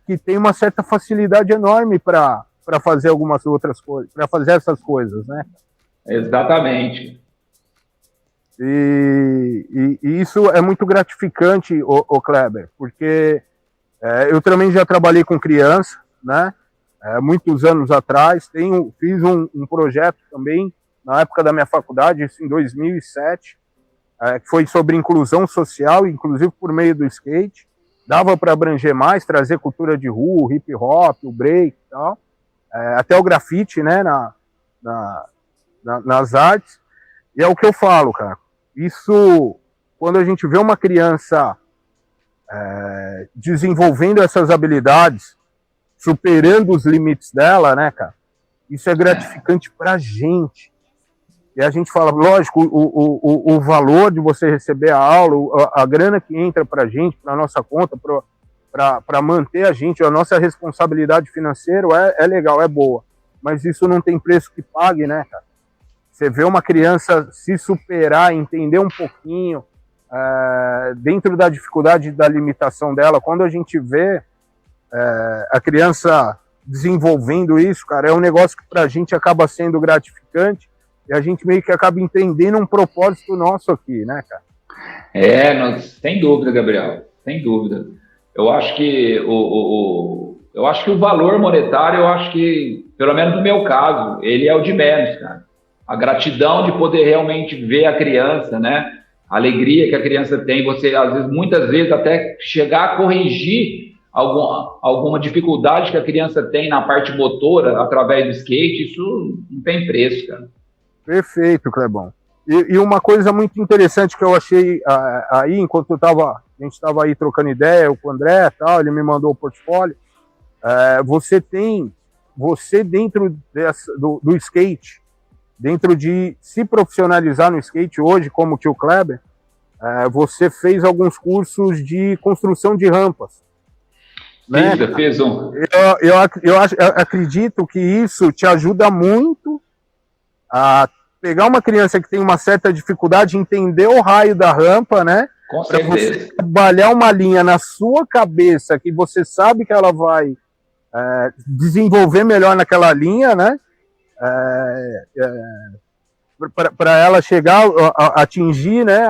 Speaker 1: que tem uma certa facilidade enorme para fazer algumas outras coisas, para fazer essas coisas, né?
Speaker 2: Exatamente.
Speaker 1: E isso é muito gratificante, o Kleber, porque eu também já trabalhei com criança, né? Muitos anos atrás, fiz um projeto também, na época da minha faculdade, isso em 2007, que foi sobre inclusão social, inclusive por meio do skate. Dava para abranger mais, trazer cultura de rua, o hip hop, o break e tal, até o grafite, né, nas artes. E é o que eu falo, cara. Isso, quando a gente vê uma criança desenvolvendo essas habilidades, superando os limites dela, né, cara, isso é gratificante pra gente. E a gente fala, lógico, o valor de você receber a aula, a grana que entra pra gente, pra nossa conta, para manter a gente, a nossa responsabilidade financeira é legal, é boa. Mas isso não tem preço que pague, né, cara? Você vê uma criança se superar, entender um pouquinho, dentro da dificuldade da limitação dela, quando a gente vê a criança desenvolvendo isso, cara, é um negócio que pra gente acaba sendo gratificante, e a gente meio que acaba entendendo um propósito nosso aqui, né, cara?
Speaker 2: Sem dúvida, Gabriel, sem dúvida. Eu acho que o valor monetário, eu acho que, pelo menos no meu caso, ele é o de menos, cara. A gratidão de poder realmente ver a criança, né? A alegria que a criança tem, você, às vezes, muitas vezes, até chegar a corrigir alguma dificuldade que a criança tem na parte motora, através do skate, isso não tem preço, cara.
Speaker 1: Perfeito, Clebão. E uma coisa muito interessante que eu achei aí, enquanto a gente estava aí trocando ideia, com o André e tal, ele me mandou o portfólio, você dentro do skate, dentro de se profissionalizar no skate hoje, como o tio Kleber, você fez alguns cursos de construção de rampas. Né?
Speaker 2: Fez um.
Speaker 1: Eu acredito que isso te ajuda muito a pegar uma criança que tem uma certa dificuldade, entender o raio da rampa, né?
Speaker 2: Com certeza. Pra você
Speaker 1: trabalhar uma linha na sua cabeça que você sabe que ela vai desenvolver melhor naquela linha, né? Para ela chegar a atingir, né,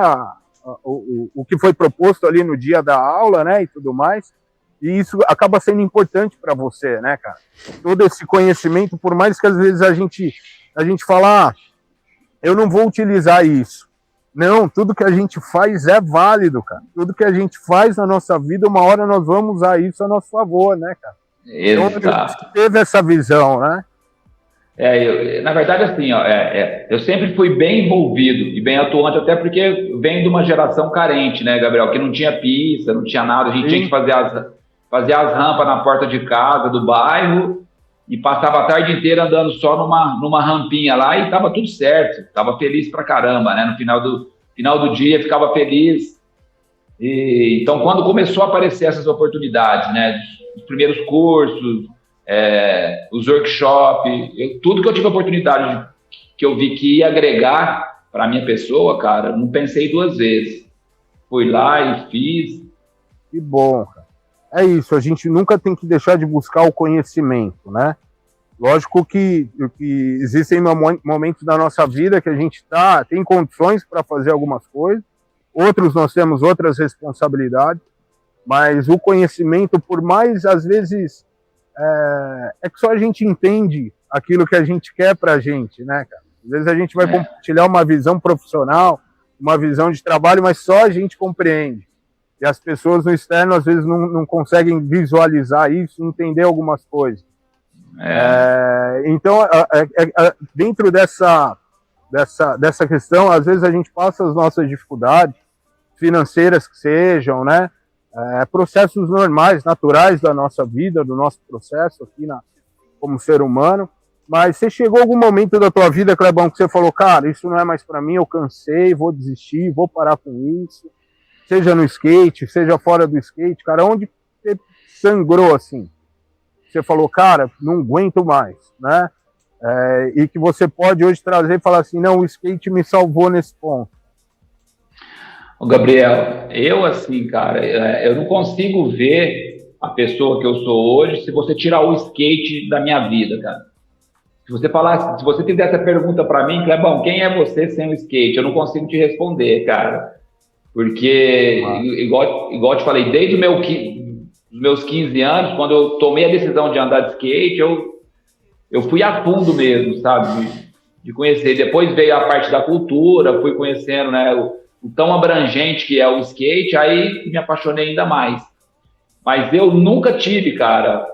Speaker 1: o que foi proposto ali no dia da aula, né, e tudo mais. E isso acaba sendo importante para você, né, cara? Todo esse conhecimento, por mais que às vezes a gente fala, eu não vou utilizar isso. Não, tudo que a gente faz é válido, cara. Tudo que a gente faz na nossa vida, uma hora nós vamos usar isso a nosso favor, né, cara?
Speaker 2: Exato.
Speaker 1: Então, a gente teve essa visão, né?
Speaker 2: Na verdade, assim, ó, eu sempre fui bem envolvido e bem atuante, até porque venho de uma geração carente, né, Gabriel? Que não tinha pista, não tinha nada, a gente tinha que fazer as rampas na porta de casa do bairro e passava a tarde inteira andando só numa rampinha lá e tava tudo certo, tava feliz pra caramba, né? No final do dia ficava feliz. Então, quando começou a aparecer essas oportunidades, né, os primeiros cursos, os workshops, tudo que eu tive a oportunidade, que eu vi que ia agregar para a minha pessoa, cara, não pensei duas vezes. Fui lá e fiz.
Speaker 1: Que bom, cara. É isso, a gente nunca tem que deixar de buscar o conhecimento, né? Lógico que existem momentos da nossa vida que a gente tem condições para fazer algumas coisas, outros nós temos outras responsabilidades, mas o conhecimento, por mais, às vezes, é que só a gente entende aquilo que a gente quer para a gente, né, cara? Às vezes a gente vai compartilhar uma visão profissional, uma visão de trabalho, mas só a gente compreende. E as pessoas no externo, às vezes, não conseguem visualizar isso, entender algumas coisas. Então, dentro dessa questão, às vezes a gente passa as nossas dificuldades financeiras que sejam, né? Processos normais, naturais da nossa vida, do nosso processo aqui como ser humano. Mas você chegou a algum momento da tua vida, Clebão, que você falou, cara, isso não é mais para mim, eu cansei, vou desistir, vou parar com isso. Seja no skate, seja fora do skate, cara, onde você sangrou assim? Você falou, cara, não aguento mais, né? E que você pode hoje trazer e falar assim, não, o skate me salvou nesse ponto.
Speaker 2: Ô Gabriel, eu assim, cara, eu não consigo ver a pessoa que eu sou hoje se você tirar o skate da minha vida, cara. Se você fizer essa pergunta para mim, Clebão, quem é você sem o skate? Eu não consigo te responder, cara. Porque, igual eu te falei, desde os meus 15 anos, quando eu tomei a decisão de andar de skate, eu fui a fundo mesmo, sabe? De conhecer. Depois veio a parte da cultura, fui conhecendo, né, o tão abrangente que é o skate, aí me apaixonei ainda mais. Mas eu nunca tive, cara,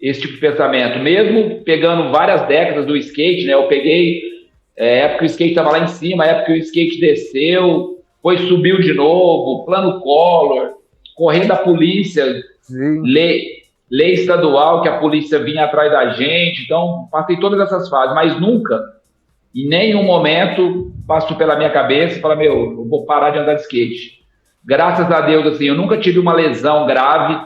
Speaker 2: esse tipo de pensamento. Mesmo pegando várias décadas do skate, né? Eu peguei época que o skate estava lá em cima, época que o skate desceu, depois subiu de novo, plano Collor, correndo da polícia, lei estadual que a polícia vinha atrás da gente. Então, passei todas essas fases, mas nunca, em nenhum momento, passou pela minha cabeça e falei, eu vou parar de andar de skate. Graças a Deus, assim, eu nunca tive uma lesão grave,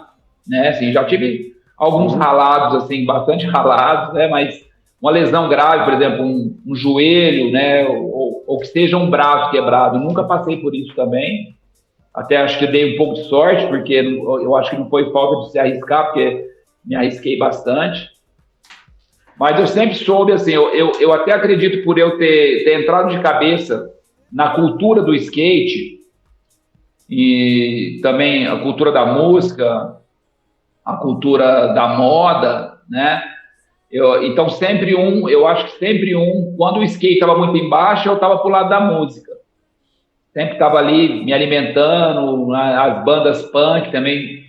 Speaker 2: né? Assim, já tive alguns ralados, assim, bastante ralados, né? Mas uma lesão grave, por exemplo, um joelho, né? Ou que seja um braço quebrado. Nunca passei por isso também. Até acho que dei um pouco de sorte, porque eu acho que não foi falta de se arriscar, porque me arrisquei bastante. Mas eu sempre soube, assim, eu até acredito por eu ter entrado de cabeça na cultura do skate e também a cultura da música, a cultura da moda, né? Então, eu acho que sempre quando o skate estava muito embaixo, eu estava pro lado da música. Sempre estava ali me alimentando, as bandas punk também,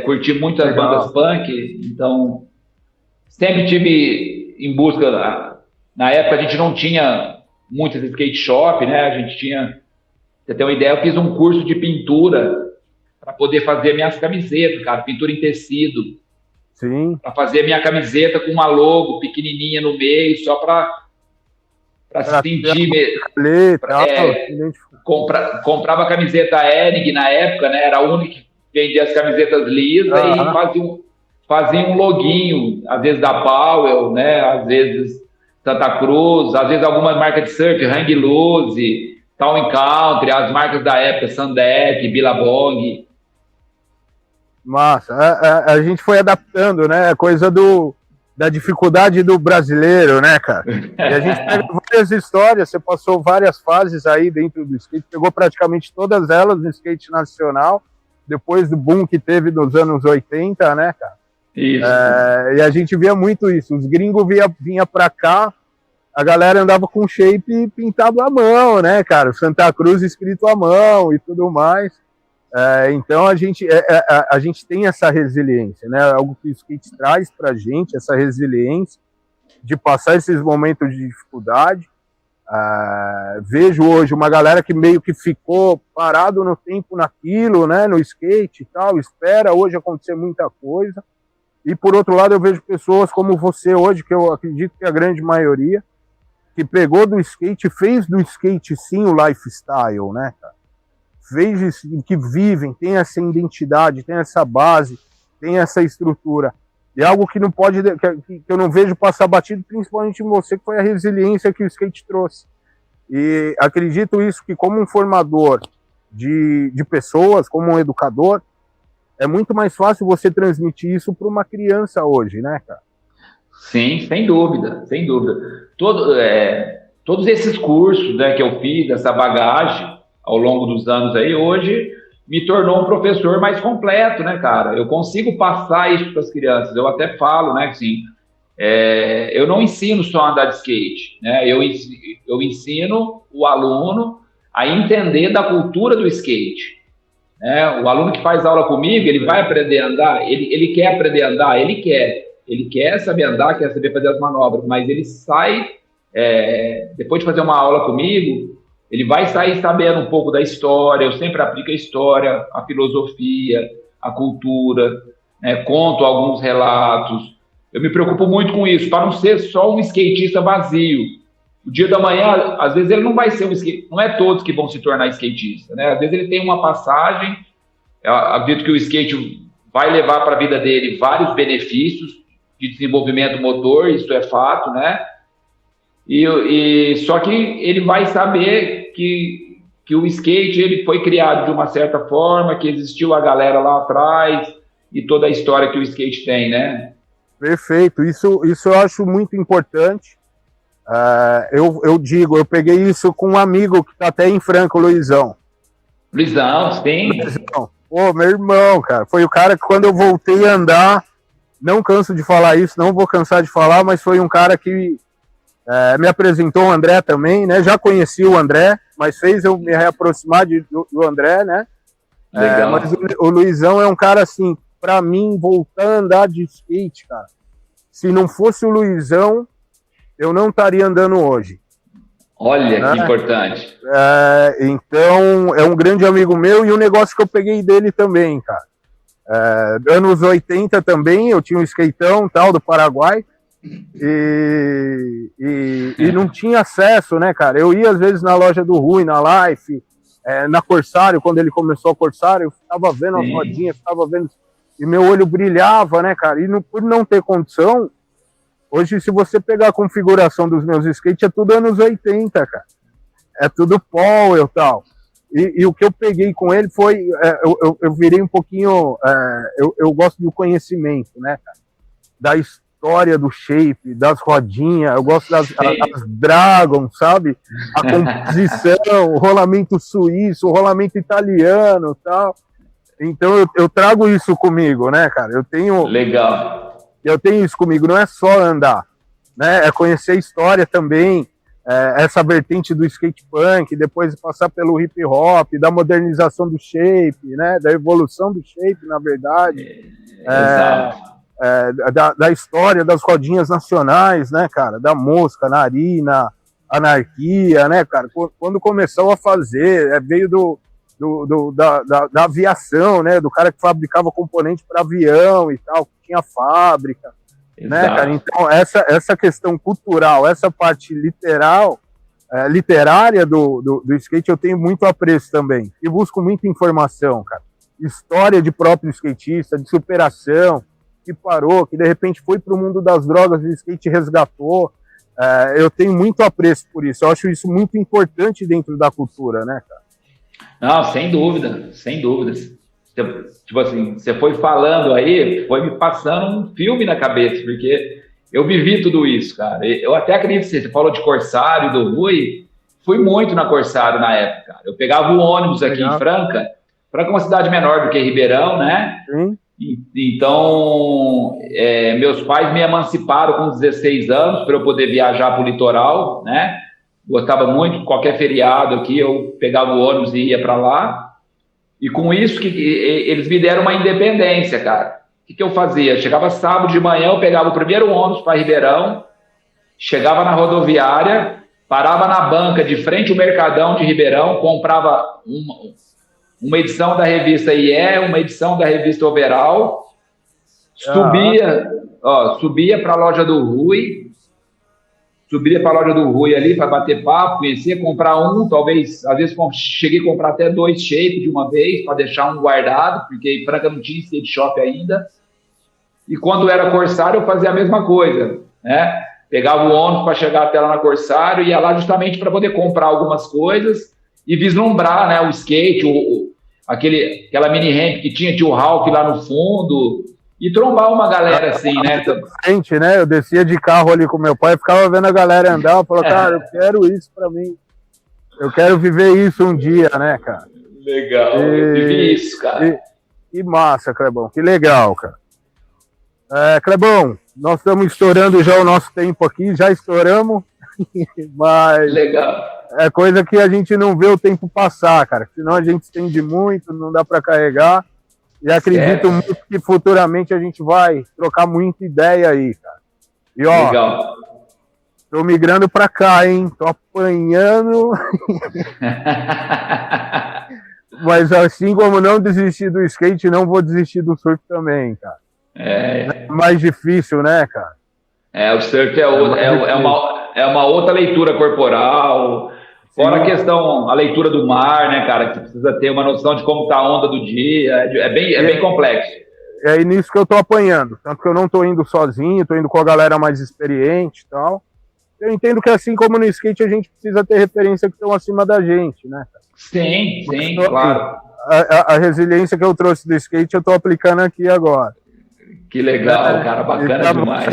Speaker 2: curti muito as bandas punk, então sempre tive em busca. Na época a gente não tinha muitos skate shop, né? A gente tinha, você tem uma ideia, eu fiz um curso de pintura para poder fazer minhas camisetas, cara, pintura em tecido.
Speaker 1: Sim. Para
Speaker 2: fazer minha camiseta com uma logo pequenininha no meio, só para se sentir. Comprava a camiseta Enig na época, né? Era a única que vendia as camisetas lisas e fazia um loguinho, às vezes da Powell, né? Às vezes Santa Cruz, às vezes algumas marcas de surf, Hang Loose, Town Country, as marcas da época, Sandek, Billabong.
Speaker 1: Massa, a gente foi adaptando, né? Coisa da dificuldade do brasileiro, né, cara? E a gente pega várias histórias, você passou várias fases aí dentro do skate, pegou praticamente todas elas no skate nacional, depois do boom que teve nos anos 80, né, cara?
Speaker 2: Isso.
Speaker 1: E a gente via muito isso, os gringos vinham pra cá a galera andava com shape pintado à mão, né, cara? Santa Cruz escrito à mão e tudo mais. Então a gente tem essa resiliência, né? Algo que o skate traz pra gente, essa resiliência de passar esses momentos de dificuldade. Vejo hoje uma galera que meio que ficou parado no tempo naquilo, né, no skate e tal, espera hoje acontecer muita coisa. E por outro lado eu vejo pessoas como você hoje, que eu acredito que é a grande maioria, que pegou do skate, fez do skate sim o lifestyle, né, cara? Fez que vivem, tem essa identidade, tem essa base, tem essa estrutura. E algo que não pode, que eu não vejo passar batido, principalmente em você, que foi a resiliência que o skate trouxe. E acredito isso, que como um formador de pessoas, como um educador, é muito mais fácil você transmitir isso para uma criança hoje, né, cara?
Speaker 2: Sim, sem dúvida, sem dúvida. Todos esses cursos, né, que eu fiz, essa bagagem ao longo dos anos aí, hoje me tornou um professor mais completo, né, cara? Eu consigo passar isso para as crianças. Eu até falo, né, que assim, eu não ensino só a andar de skate, né? Eu ensino o aluno a entender da cultura do skate, né? O aluno que faz aula comigo, ele vai aprender a andar, ele quer aprender a andar, ele quer saber andar, quer saber fazer as manobras, mas ele sai, depois de fazer uma aula comigo, ele vai sair sabendo um pouco da história. Eu sempre aplico a história, a filosofia, a cultura, né? Conto alguns relatos. Eu me preocupo muito com isso, para não ser só um skatista vazio. O dia da manhã, às vezes ele não vai ser um skatista, não é todos que vão se tornar skatista, né? Às vezes ele tem uma passagem, eu acredito que o skate vai levar para a vida dele vários benefícios de desenvolvimento motor, isso é fato, né? Só que ele vai saber que o skate ele foi criado de uma certa forma, que existiu a galera lá atrás e toda a história que o skate tem, né?
Speaker 1: Perfeito, isso eu acho muito importante. Eu digo, eu peguei isso com um amigo que está até em Franca, o Luizão.
Speaker 2: Luizão, sim.
Speaker 1: Luizão. Pô, meu irmão, cara, foi o cara que quando eu voltei a andar, não canso de falar isso, não vou cansar de falar, mas foi um cara que me apresentou o André também, né? Já conheci o André, mas fez eu me reaproximar do André, né?
Speaker 2: Legal.
Speaker 1: Mas o Luizão é um cara assim, pra mim, voltar a andar de skate, cara. Se não fosse o Luizão, eu não estaria andando hoje.
Speaker 2: Olha, né? Que importante.
Speaker 1: Então, é um grande amigo meu e um negócio que eu peguei dele também, cara. Anos 80 também, eu tinha um skateão tal do Paraguai e não tinha acesso, né, cara? Eu ia às vezes na loja do Rui, na Life, na Corsário, quando ele começou a Corsário, eu ficava vendo as rodinhas, ficava vendo, e meu olho brilhava, né, cara? E por não ter condição, hoje se você pegar a configuração dos meus skates, é tudo anos 80, cara. É tudo Powell e tal. E o que eu peguei com ele foi, eu virei um pouquinho, eu gosto do conhecimento, né, cara? Da história do shape, das rodinhas, eu gosto das Dragon, sabe? A composição, o rolamento suíço, o rolamento italiano e tal. Então eu trago isso comigo, né, cara?
Speaker 2: Legal.
Speaker 1: Eu tenho isso comigo, não é só andar, né? É conhecer a história também, essa vertente do skate punk, depois passar pelo hip hop, da modernização do shape, né? Da evolução do shape, na verdade.
Speaker 2: Exato.
Speaker 1: Da história das rodinhas nacionais, né, cara? Da Mosca, Narina, Anarquia, né, cara? Quando começou a fazer, veio da aviação, né? Do cara que fabricava componente para avião e tal, que tinha fábrica. Né, cara? Então, essa questão cultural, essa parte literária do skate, eu tenho muito apreço também. E busco muita informação, cara. História de próprio skatista, de superação, que parou, que de repente foi para o mundo das drogas e o skate resgatou. Eu tenho muito apreço por isso. Eu acho isso muito importante dentro da cultura, né, cara?
Speaker 2: Não, sem dúvida, sem dúvidas. Tipo assim, você foi falando aí, foi me passando um filme na cabeça, porque eu vivi tudo isso, cara. Eu até acredito que você falou de Corsário, do Rui, fui muito na Corsário na época, cara. Eu pegava o ônibus aqui em Franca. Franca é uma cidade menor do que Ribeirão, né?
Speaker 1: Sim.
Speaker 2: Então, meus pais me emanciparam com 16 anos para eu poder viajar para o litoral, né? Gostava muito, qualquer feriado aqui, eu pegava o ônibus e ia para lá. E com isso, que eles me deram uma independência, cara. O que eu fazia? Chegava sábado de manhã, eu pegava o primeiro ônibus para Ribeirão, chegava na rodoviária, parava na banca de frente ao Mercadão de Ribeirão, comprava uma edição da revista IE, uma edição da revista Overall, subia para a loja do Rui, ali para bater papo, conhecer, comprar talvez, às vezes cheguei a comprar até 2 shapes de uma vez, para deixar um guardado, porque em Franca não tinha skate shop ainda. E quando era Corsário, eu fazia a mesma coisa, né? Pegava o ônibus para chegar até lá na Corsário, ia lá justamente para poder comprar algumas coisas e vislumbrar, né, o skate, aquela mini ramp que tinha o Ralph lá no fundo, e trombar uma galera assim, né?
Speaker 1: Gente, né? Eu descia de carro ali com meu pai, ficava vendo a galera andar, eu falava, cara, eu quero isso para mim. Eu quero viver isso um dia, né, cara?
Speaker 2: Legal, eu vivi isso, cara.
Speaker 1: E massa, Clebão, que legal, cara. Clebão, nós estamos estourando já o nosso tempo aqui, já estouramos, mas
Speaker 2: legal.
Speaker 1: É coisa que a gente não vê o tempo passar, cara, senão a gente estende muito, não dá para carregar, e acredito muito que futuramente a gente vai trocar muita ideia aí, cara. E ó,
Speaker 2: legal.
Speaker 1: Tô migrando para cá, hein, tô apanhando, mas assim como não desistir do skate, não vou desistir do surf também, cara. É mais difícil, né, cara?
Speaker 2: O surf é uma outra leitura corporal, fora a questão, a leitura do mar, né, cara, que você precisa ter uma noção de como tá a onda do dia, é bem complexo.
Speaker 1: É nisso que eu tô apanhando, tanto que eu não tô indo sozinho, tô indo com a galera mais experiente e tal. Eu entendo que assim como no skate a gente precisa ter referência que estão acima da gente, né, cara?
Speaker 2: Sim, claro.
Speaker 1: A resiliência que eu trouxe do skate eu tô aplicando aqui agora.
Speaker 2: Que legal, cara, bacana
Speaker 1: demais.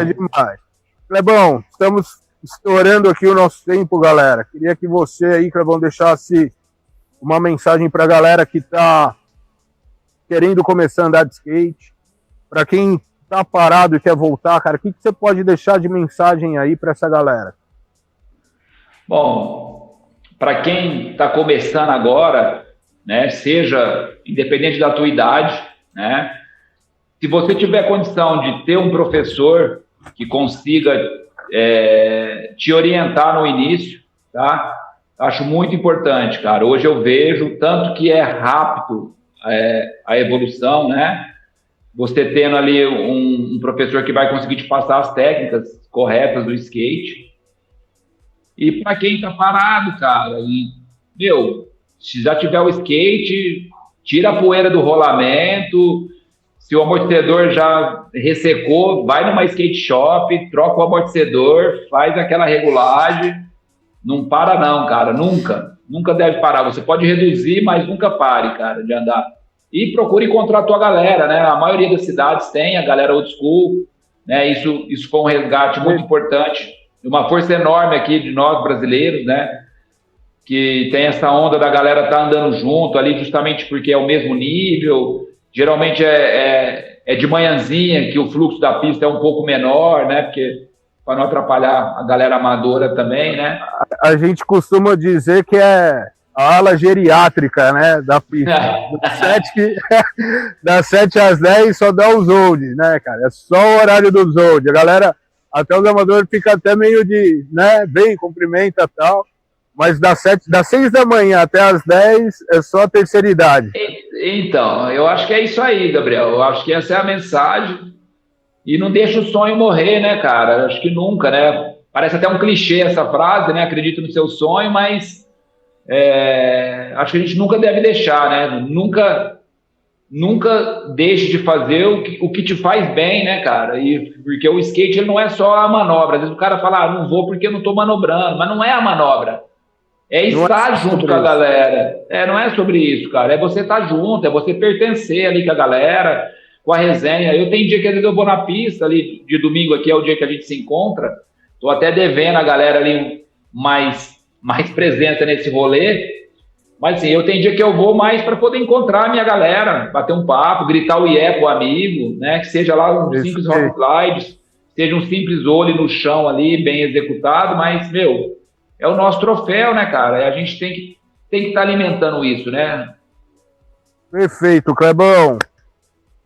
Speaker 1: Clebão, estamos estourando aqui o nosso tempo, galera. Queria que você aí, Clebão, deixasse uma mensagem para a galera que está querendo começar a andar de skate. Para quem está parado e quer voltar, cara, o que você pode deixar de mensagem aí para essa galera?
Speaker 2: Bom, para quem está começando agora, né, seja independente da tua idade, né, se você tiver condição de ter um professor que consiga te orientar no início, tá? Acho muito importante, cara. Hoje eu vejo tanto que é rápido a evolução, né? Você tendo ali um professor que vai conseguir te passar as técnicas corretas do skate. E para quem tá parado, cara, se já tiver o skate, tira a poeira do rolamento. Se o amortecedor já ressecou, vai numa skate shop, troca o amortecedor, faz aquela regulagem. Não para não, cara, nunca deve parar. Você pode reduzir, mas nunca pare, cara, de andar. E procure encontrar a tua galera, né? A maioria das cidades tem a galera old school, né? Isso foi um resgate muito importante, uma força enorme aqui de nós brasileiros, né? Que tem essa onda da galera tá andando junto ali, justamente porque é o mesmo nível. Geralmente é de manhãzinha, que o fluxo da pista é um pouco menor, né? Porque para não atrapalhar a galera amadora também, né?
Speaker 1: A gente costuma dizer que é a ala geriátrica, né? Da pista. Das 7 às 10 só dá os old, né, cara? É só o horário dos old. A galera, até os amadores, fica até meio de, né? Bem, cumprimenta e tal. Mas das 6 da manhã até as 10 é só a terceira idade.
Speaker 2: Então, eu acho que é isso aí, Gabriel. Eu acho que essa é a mensagem. E não deixa o sonho morrer, né, cara? Eu acho que nunca, né? Parece até um clichê essa frase, né? Acredito no seu sonho, mas acho que a gente nunca deve deixar, né? Nunca deixe de fazer o que te faz bem, né, cara? Porque o skate ele não é só a manobra. Às vezes o cara fala, não vou porque eu não tô manobrando. Mas não é a manobra. É estar junto com a galera. Não é sobre isso, cara. É você estar junto, é você pertencer ali com a galera, com a resenha. Eu tenho dia que às vezes eu vou na pista ali, de domingo aqui é o dia que a gente se encontra. Tô até devendo a galera ali mais presença nesse rolê. Mas assim, eu tenho dia que eu vou mais para poder encontrar a minha galera, bater um papo, gritar o ié pro amigo, né? Que seja lá um simples rock slides, seja um simples olho no chão ali, bem executado, mas, meu, é o nosso troféu, né, cara? E a gente tem que estar alimentando isso, né?
Speaker 1: Perfeito, Clebão.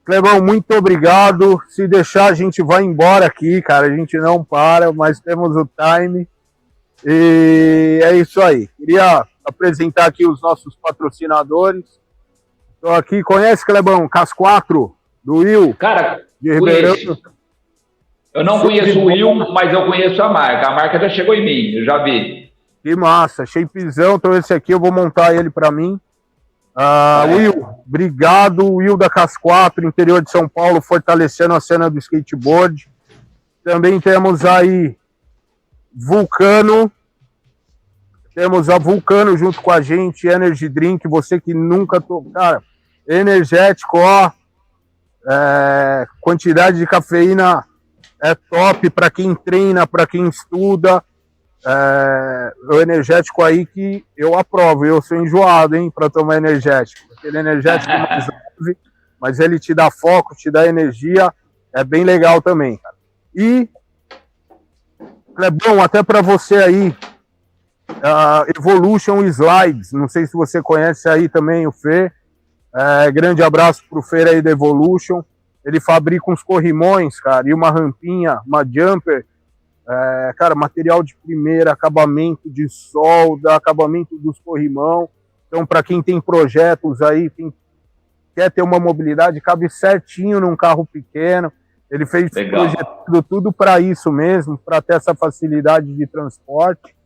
Speaker 1: Clebão, muito obrigado. Se deixar, a gente vai embora aqui, cara. A gente não para, mas temos o time. E é isso aí. Queria apresentar aqui os nossos patrocinadores. Estou aqui, conhece, Clebão? CAS 4, do Will.
Speaker 2: Cara,
Speaker 1: de Ribeirão.
Speaker 2: Eu não conheço o Will, mas eu conheço a marca. A marca já chegou em mim, eu já vi.
Speaker 1: Que massa, shapezão. Então esse aqui eu vou montar ele para mim. Will, obrigado. Will da CAS 4, interior de São Paulo, fortalecendo a cena do skateboard. Também temos aí Vulcano. Temos a Vulcano junto com a gente, Energy Drink, você que nunca tomou. Cara, energético, ó. Quantidade de cafeína é top para quem treina, para quem estuda. O energético aí que eu aprovo. Eu sou enjoado, hein, para tomar energético. Aquele energético mais leve, mas ele te dá foco, te dá energia. É bem legal também, cara. E, Clebão, até para você aí, Evolution Slides, não sei se você conhece aí também o Fê, grande abraço pro Fê aí da Evolution, ele fabrica uns corrimões, cara, e uma rampinha, uma jumper, cara, material de primeira, acabamento de solda, acabamento dos corrimão, então para quem tem projetos aí, quer ter uma mobilidade, cabe certinho num carro pequeno, ele fez projetado tudo para isso mesmo, para ter essa facilidade de transporte.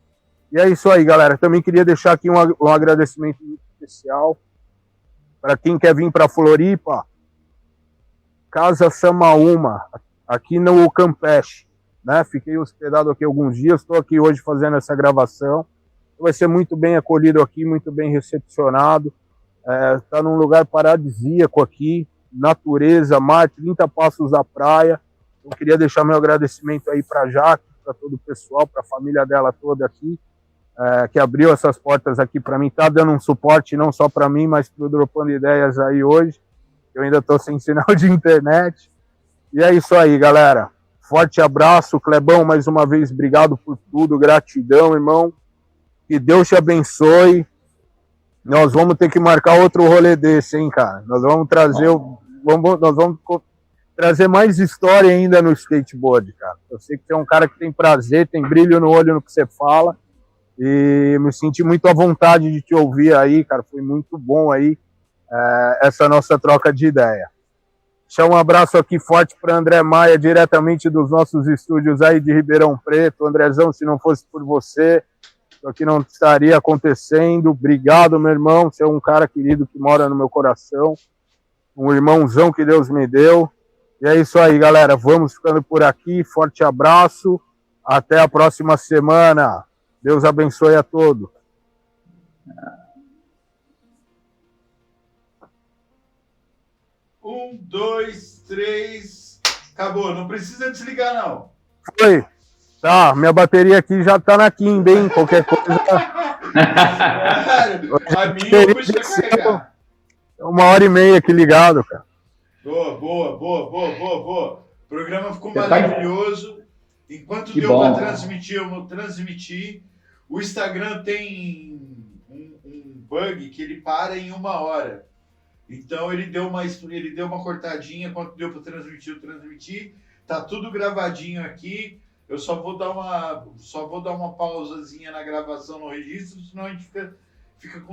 Speaker 1: E é isso aí, galera. Também queria deixar aqui um agradecimento muito especial para quem quer vir para Floripa. Casa Samaúma, aqui no Campeche, né? Fiquei hospedado aqui alguns dias, estou aqui hoje fazendo essa gravação. Vai ser muito bem acolhido aqui, muito bem recepcionado. Está num lugar paradisíaco aqui, natureza, mar, 30 passos da praia. Eu queria deixar meu agradecimento aí para a Jaque, para todo o pessoal, para a família dela toda aqui. Que abriu essas portas aqui para mim, tá dando um suporte não só para mim, mas para o Dropando Ideias aí hoje. Eu ainda tô sem sinal de internet. E é isso aí, galera. Forte abraço, Clebão, mais uma vez, obrigado por tudo, gratidão, irmão. Que Deus te abençoe. Nós vamos ter que marcar outro rolê desse, hein, cara. Nós vamos trazer nós vamos trazer mais história ainda no skateboard, cara. Eu sei que você é um cara que tem prazer, tem brilho no olho no que você fala. E me senti muito à vontade de te ouvir aí, cara. Foi muito bom aí essa nossa troca de ideia. Deixar um abraço aqui forte para André Maia, diretamente dos nossos estúdios aí de Ribeirão Preto. Andrezão, se não fosse por você, isso aqui não estaria acontecendo. Obrigado, meu irmão. Você é um cara querido que mora no meu coração. Um irmãozão que Deus me deu. E é isso aí, galera. Vamos ficando por aqui. Forte abraço. Até a próxima semana. Deus abençoe a todos.
Speaker 3: Um, dois, três. Acabou. Não precisa desligar, não.
Speaker 1: Foi. Tá, minha bateria aqui já tá na quimba, hein? Qualquer coisa.
Speaker 3: A minha eu puxo pra carregar.
Speaker 1: 1h30 aqui ligado, cara.
Speaker 3: Boa. O programa ficou maravilhoso. Enquanto deu para transmitir, eu vou transmitir. O Instagram tem um bug que ele para em 1 hora. Então ele deu uma cortadinha. Quanto deu para transmitir, eu transmiti. Tá tudo gravadinho aqui. Eu só vou dar uma pausazinha na gravação no registro, senão a gente fica com